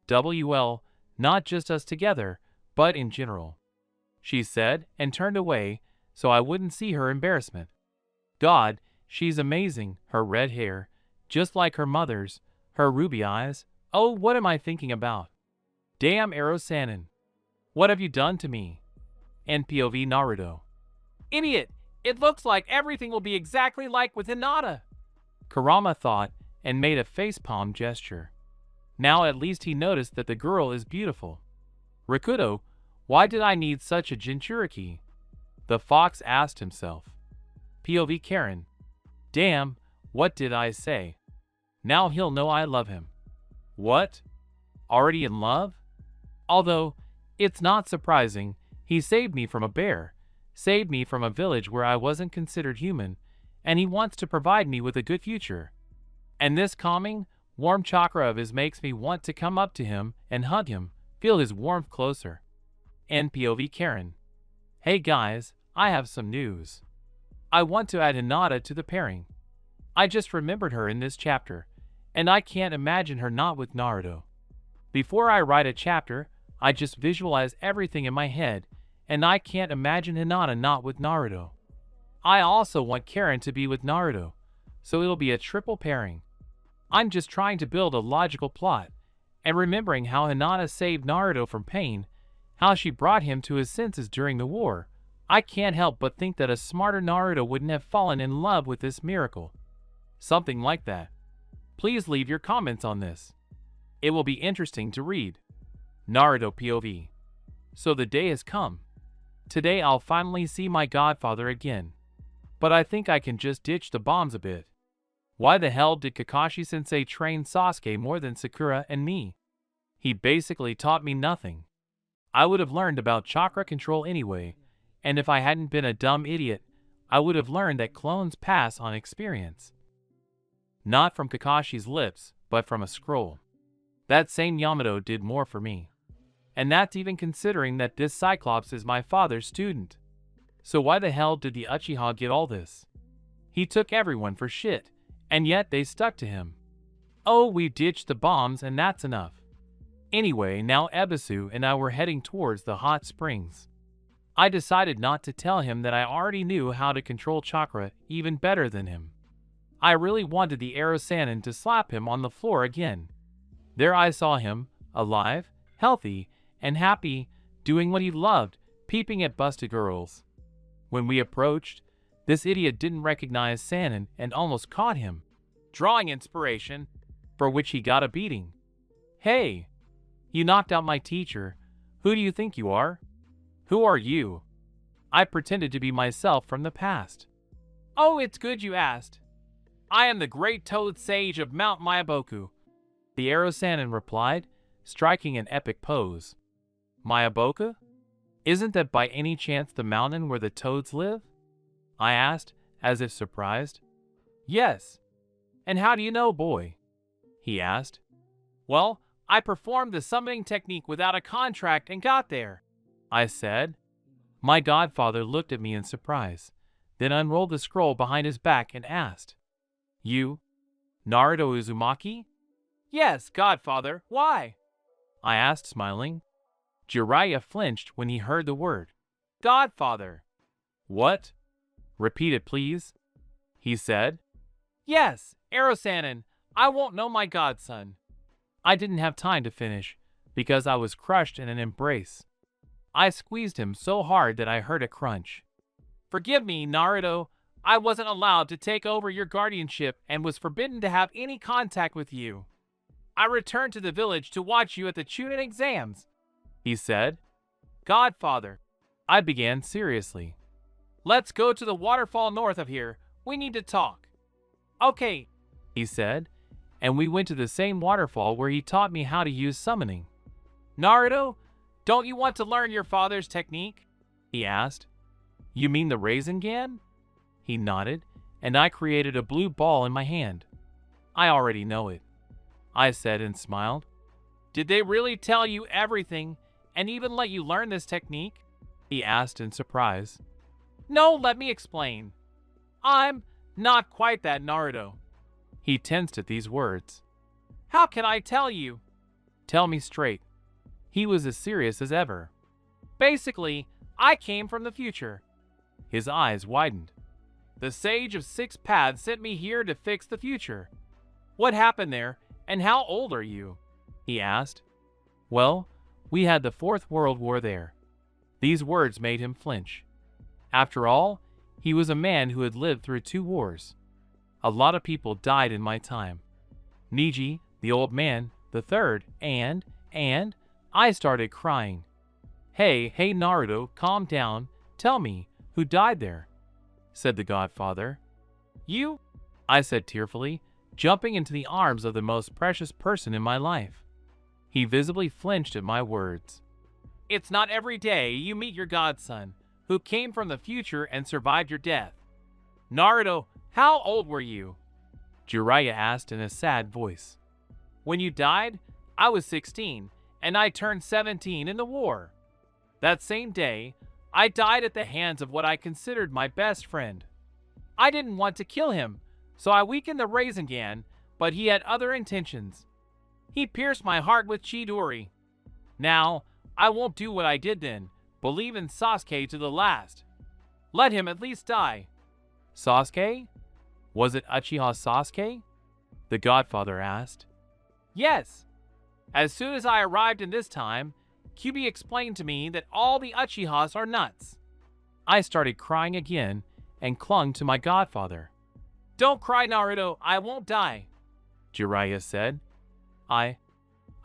WL, not just us together, but in general, she said and turned away so I wouldn't see her embarrassment. God, she's amazing, her red hair, just like her mother's, her ruby eyes. Oh, what am I thinking about? Damn Ero-sanin. What have you done to me? NPOV Naruto. Idiot, it looks like everything will be exactly like with Hinata, Kurama thought and made a facepalm gesture. Now at least he noticed that the girl is beautiful. Rikudo, why did I need such a Jinchuriki? The fox asked himself. POV Karen. Damn, what did I say? Now he'll know I love him. What? Already in love? Although, it's not surprising, he saved me from a bear, saved me from a village where I wasn't considered human, and he wants to provide me with a good future. And this calming, warm chakra of his makes me want to come up to him and hug him, feel his warmth closer. NPOV Karen. Hey guys, I have some news. I want to add Hinata to the pairing. I just remembered her in this chapter, and I can't imagine her not with Naruto. Before I write a chapter, I just visualize everything in my head, and I can't imagine Hinata not with Naruto. I also want Karen to be with Naruto, so it'll be a triple pairing. I'm just trying to build a logical plot, and remembering how Hinata saved Naruto from pain, how she brought him to his senses during the war, I can't help but think that a smarter Naruto wouldn't have fallen in love with this miracle. Something like that. Please leave your comments on this. It will be interesting to read. Naruto POV. So the day has come. Today I'll finally see my godfather again. But I think I can just ditch the bombs a bit. Why the hell did Kakashi-sensei train Sasuke more than Sakura and me? He basically taught me nothing. I would have learned about chakra control anyway, and if I hadn't been a dumb idiot, I would have learned that clones pass on experience. Not from Kakashi's lips, but from a scroll. That same Yamato did more for me. And that's even considering that this Cyclops is my father's student. So why the hell did the Uchiha get all this? He took everyone for shit, and yet they stuck to him. Oh, we ditched the bombs and that's enough. Anyway, now Ebisu and I were heading towards the hot springs. I decided not to tell him that I already knew how to control chakra even better than him. I really wanted the Aerosanin to slap him on the floor again. There I saw him, alive, healthy, and happy, doing what he loved, peeping at busted girls. When we approached, this idiot didn't recognize Sanin and almost caught him, drawing inspiration, for which he got a beating. Hey! You knocked out my teacher. Who do you think you are? Who are you? I pretended to be myself from the past. Oh, it's good you asked. I am the great Toad Sage of Mount Mayaboku, the Aerosanin replied, striking an epic pose. Mayaboku? Isn't that by any chance the mountain where the toads live? I asked, as if surprised. Yes. And how do you know, boy? He asked. Well, I performed the summoning technique without a contract and got there, I said. My godfather looked at me in surprise, then unrolled the scroll behind his back and asked, You, Naruto Uzumaki? Yes, godfather, why? I asked, smiling. Jiraiya flinched when he heard the word. Godfather. What? Repeat it, please, he said. Yes, Aerosanin, I won't know my godson. I didn't have time to finish, because I was crushed in an embrace. I squeezed him so hard that I heard a crunch. Forgive me, Naruto. I wasn't allowed to take over your guardianship and was forbidden to have any contact with you. I returned to the village to watch you at the Chunin exams, he said. Godfather, I began seriously. Let's go to the waterfall north of here. We need to talk. Okay, he said, and we went to the same waterfall where he taught me how to use summoning. Naruto, don't you want to learn your father's technique? He asked. You mean the Rasengan? He nodded, and I created a blue ball in my hand. I already know it, I said and smiled. Did they really tell you everything and even let you learn this technique? He asked in surprise. No, let me explain. I'm not quite that Naruto. He tensed at these words. How can I tell you? Tell me straight. He was as serious as ever. Basically, I came from the future. His eyes widened. The Sage of Six Paths sent me here to fix the future. What happened there, and how old are you? He asked. Well, we had the Fourth World War there. These words made him flinch. After all, he was a man who had lived through 2 wars. A lot of people died in my time. Niji, the old man, the third, and I started crying. Hey, Naruto, calm down. Tell me, who died there? Said the godfather. You? I said tearfully, jumping into the arms of the most precious person in my life. He visibly flinched at my words. It's not every day you meet your godson, who came from the future and survived your death. Naruto, how old were you? Jiraiya asked in a sad voice. When you died, I was 16, and I turned 17 in the war. That same day, I died at the hands of what I considered my best friend. I didn't want to kill him, so I weakened the Rasengan, but he had other intentions. He pierced my heart with Chidori. Now, I won't do what I did then, believe in Sasuke to the last. Let him at least die. Sasuke? Was it Uchiha Sasuke? The godfather asked. Yes. As soon as I arrived in this time, Kyuubi explained to me that all the Uchihas are nuts. I started crying again and clung to my godfather. Don't cry, Naruto, I won't die, Jiraiya said. I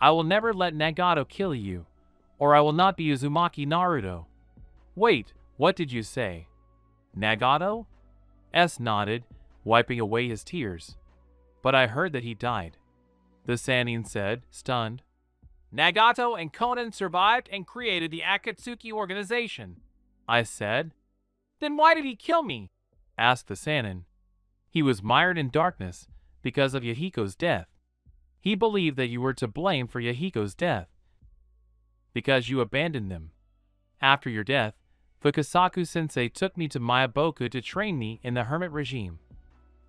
will never let Nagato kill you, or I will not be Uzumaki Naruto. Wait, what did you say? Nagato? S nodded, wiping away his tears. But I heard that he died. The Sannin said, stunned. Nagato and Konan survived and created the Akatsuki organization, I said. Then why did he kill me? Asked the Sannin. He was mired in darkness because of Yahiko's death. He believed that you were to blame for Yahiko's death because you abandoned them. After your death, Fukasaku-sensei took me to Miyaboku to train me in the hermit regime.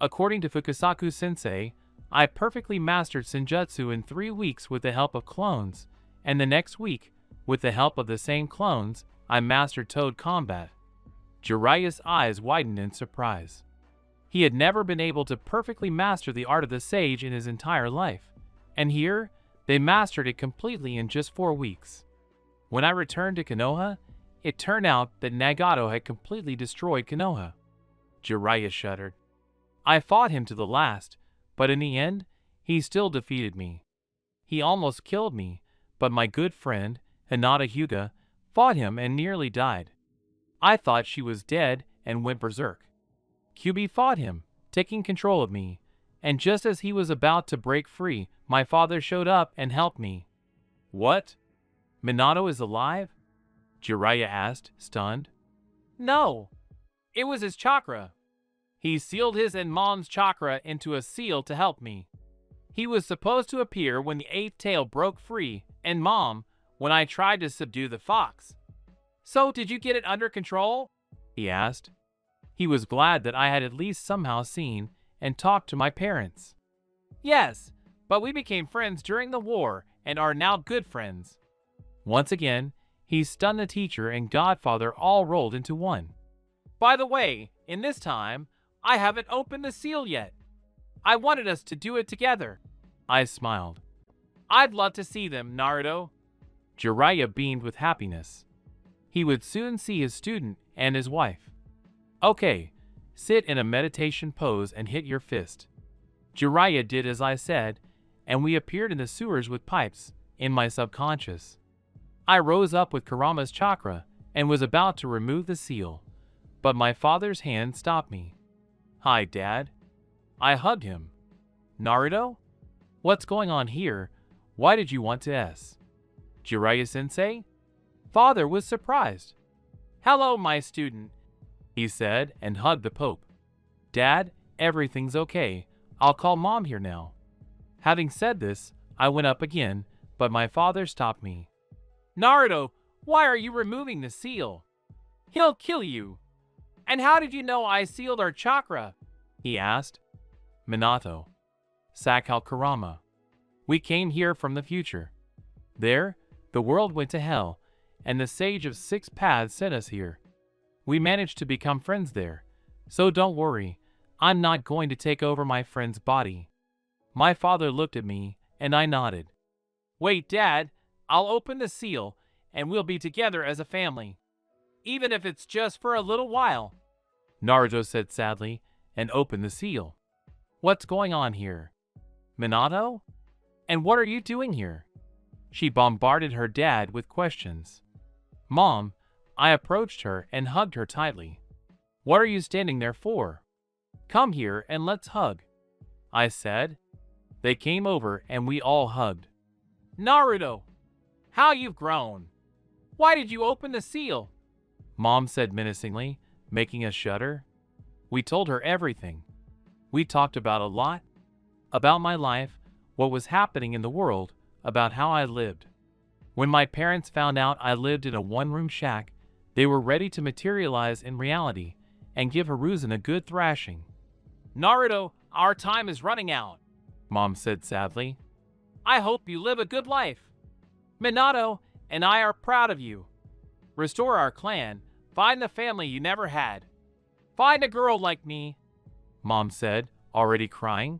According to Fukasaku-sensei, I perfectly mastered Senjutsu in 3 weeks with the help of clones, and the next week, with the help of the same clones, I mastered Toad combat. Jiraiya's eyes widened in surprise. He had never been able to perfectly master the art of the sage in his entire life, and here, they mastered it completely in just 4 weeks. When I returned to Konoha, it turned out that Nagato had completely destroyed Konoha. Jiraiya shuddered. I fought him to the last, but in the end, he still defeated me. He almost killed me, but my good friend, Hinata Hyuga, fought him and nearly died. I thought she was dead and went berserk. Kyubi fought him, taking control of me, and just as he was about to break free, my father showed up and helped me. What? Minato is alive? Jiraiya asked, stunned. No, it was his chakra. He sealed his and Mom's chakra into a seal to help me. He was supposed to appear when the 8th tail broke free, and Mom, when I tried to subdue the fox. So did you get it under control? He asked. He was glad that I had at least somehow seen and talked to my parents. Yes, but we became friends during the war and are now good friends. Once again, he stunned the teacher and godfather all rolled into one. By the way, in this time, I haven't opened the seal yet. I wanted us to do it together. I smiled. I'd love to see them, Naruto. Jiraiya beamed with happiness. He would soon see his student and his wife. Okay, sit in a meditation pose and hit your fist. Jiraiya did as I said, and we appeared in the sewers with pipes, in my subconscious. I rose up with Kurama's chakra and was about to remove the seal, but my father's hand stopped me. Hi, Dad. I hugged him. Naruto? What's going on here? Why did you want to S? Jiraiya-sensei? Father was surprised. Hello, my student, he said and hugged the Pope. Dad, everything's okay. I'll call Mom here now. Having said this, I went up again, but my father stopped me. Naruto, why are you removing the seal? He'll kill you. And how did you know I sealed our chakra? He asked. Minato. Sakal Kurama. We came here from the future. There, the world went to hell, and the Sage of Six Paths sent us here. We managed to become friends there, so don't worry, I'm not going to take over my friend's body. My father looked at me, and I nodded. Wait, Dad, I'll open the seal, and we'll be together as a family. Even if it's just for a little while. Naruto said sadly, and opened the seal. What's going on here? Minato? And what are you doing here? She bombarded her dad with questions. Mom, I approached her and hugged her tightly. What are you standing there for? Come here and let's hug, I said. They came over and we all hugged. Naruto, how you've grown. Why did you open the seal? Mom said menacingly, making us shudder. We told her everything. We talked about a lot. About my life, what was happening in the world, about how I lived. When my parents found out I lived in a one-room shack, they were ready to materialize in reality and give Hiruzen a good thrashing. Naruto, our time is running out, Mom said sadly. I hope you live a good life. Minato and I are proud of you. Restore our clan, find the family you never had. Find a girl like me, Mom said, already crying.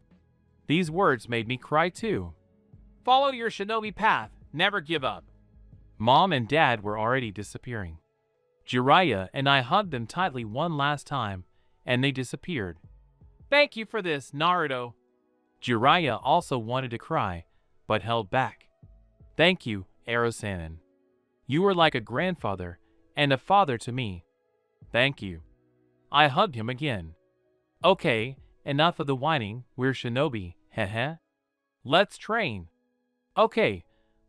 These words made me cry too. Follow your shinobi path, never give up. Mom and Dad were already disappearing. Jiraiya and I hugged them tightly one last time, and they disappeared. Thank you for this, Naruto. Jiraiya also wanted to cry, but held back. Thank you, Ero-sanin. You were like a grandfather and a father to me. Thank you. I hugged him again. Okay, enough of the whining, we're shinobi, heh. Let's train. Okay,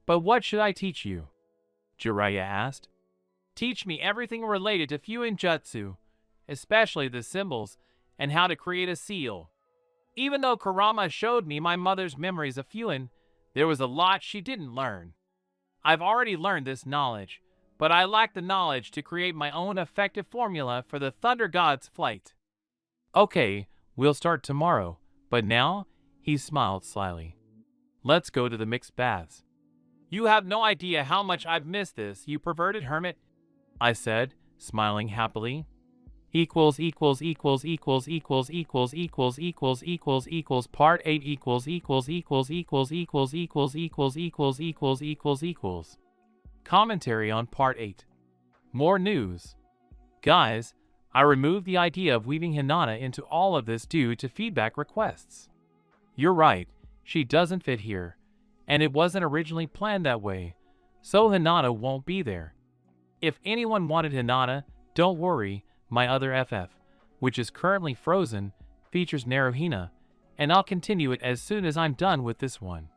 but what should I teach you? Jiraiya asked. Teach me everything related to Fuinjutsu, especially the symbols and how to create a seal. Even though Kurama showed me my mother's memories of Fuin, There was a lot she didn't learn. I've already learned this knowledge, but I lack the knowledge to create my own effective formula for the Thunder God's flight. Okay, we'll start tomorrow, but now, he smiled slyly. Let's go to the mixed baths. You have no idea how much I've missed this, you perverted hermit, I said, smiling happily. Part 8 Commentary on Part 8. More news. Guys, I removed the idea of weaving Hinata into all of this due to feedback requests. You're right, she doesn't fit here, and it wasn't originally planned that way, so Hinata won't be there. If anyone wanted Hinata, don't worry, my other FF, which is currently frozen, features Naruhina, and I'll continue it as soon as I'm done with this one.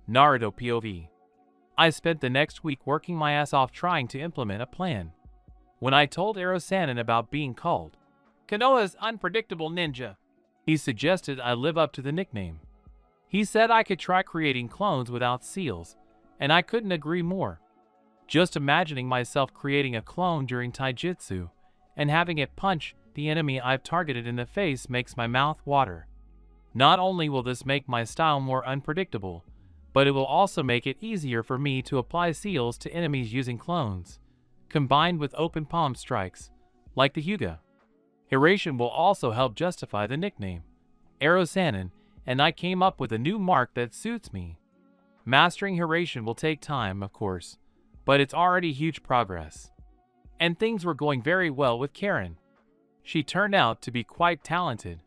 Naruto POV. I spent the next week working my ass off trying to implement a plan. When I told Ero-sanin about being called Konoha's unpredictable ninja, he suggested I live up to the nickname. He said I could try creating clones without seals, and I couldn't agree more. Just imagining myself creating a clone during taijutsu and having it punch the enemy I've targeted in the face makes my mouth water. Not only will this make my style more unpredictable, but it will also make it easier for me to apply seals to enemies using clones, combined with open palm strikes, like the Hyuga. Hiraishin will also help justify the nickname, Ero-sanin, and I came up with a new mark that suits me. Mastering Hiraishin will take time, of course, but it's already huge progress. And things were going very well with Karen. She turned out to be quite talented.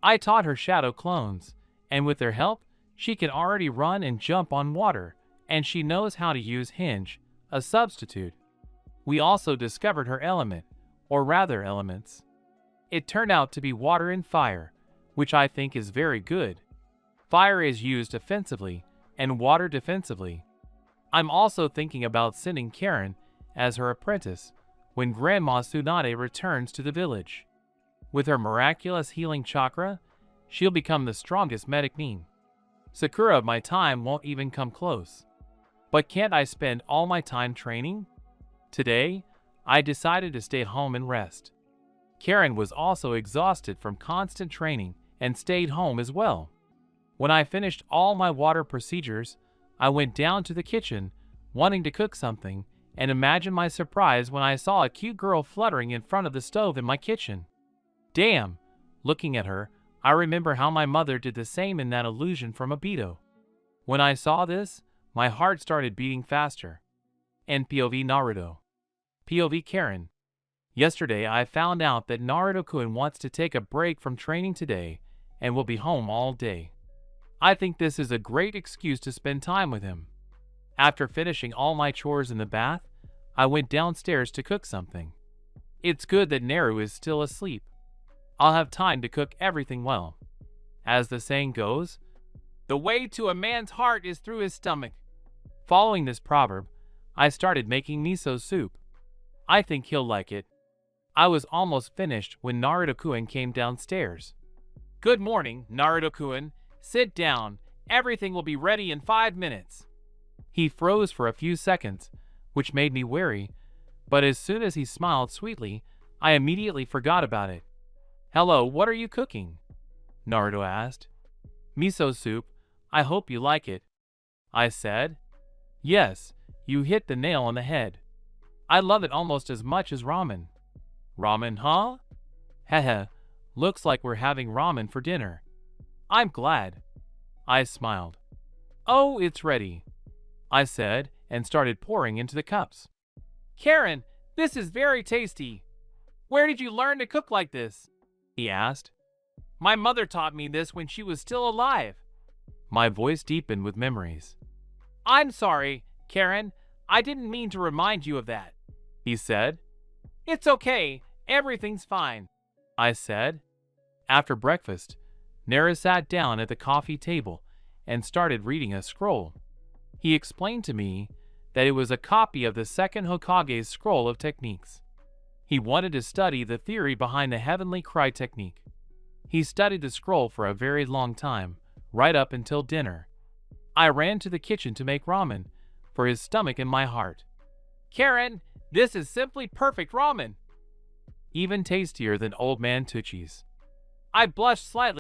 I taught her shadow clones, and with their help, she can already run and jump on water, and she knows how to use Hinge, a substitute. We also discovered her element, or rather elements. It turned out to be water and fire, which I think is very good. Fire is used offensively, and water defensively. I'm also thinking about sending Karen as her apprentice when Grandma Tsunade returns to the village. With her miraculous healing chakra, she'll become the strongest medic nin. Sakura of my time won't even come close. But can't I spend all my time training? Today, I decided to stay home and rest. Karen was also exhausted from constant training and stayed home as well. When I finished all my water procedures, I went down to the kitchen, wanting to cook something, and imagine my surprise when I saw a cute girl fluttering in front of the stove in my kitchen. Damn! Looking at her, I remember how my mother did the same in that illusion from Obito. When I saw this, my heart started beating faster. And POV Naruto. POV Karen. Yesterday I found out that Naruto-kun wants to take a break from training today and will be home all day. I think this is a great excuse to spend time with him. After finishing all my chores in the bath, I went downstairs to cook something. It's good that Naru is still asleep. I'll have time to cook everything well. As the saying goes, the way to a man's heart is through his stomach. Following this proverb, I started making miso soup. I think he'll like it. I was almost finished when Naruto-kun came downstairs. Good morning, Naruto-kun. Sit down. Everything will be ready in 5 minutes. He froze for a few seconds, which made me wary, but as soon as he smiled sweetly, I immediately forgot about it. Hello, what are you cooking? Naruto asked. Miso soup. I hope you like it. I said. Yes, you hit the nail on the head. I love it almost as much as ramen. Ramen, huh? Heh, looks like we're having ramen for dinner. I'm glad. I smiled. Oh, it's ready, I said, and started pouring into the cups. Karen, this is very tasty. Where did you learn to cook like this? He asked. My mother taught me this when she was still alive. My voice deepened with memories. I'm sorry, Karen. I didn't mean to remind you of that, he said. It's okay. Everything's fine, I said. After breakfast, Nara sat down at the coffee table and started reading a scroll. He explained to me that it was a copy of the second Hokage's scroll of techniques. He wanted to study the theory behind the heavenly cry technique. He studied the scroll for a very long time, right up until dinner. I ran to the kitchen to make ramen for his stomach and my heart. Karen, this is simply perfect ramen! Even tastier than Old Man Tucci's. I blushed slightly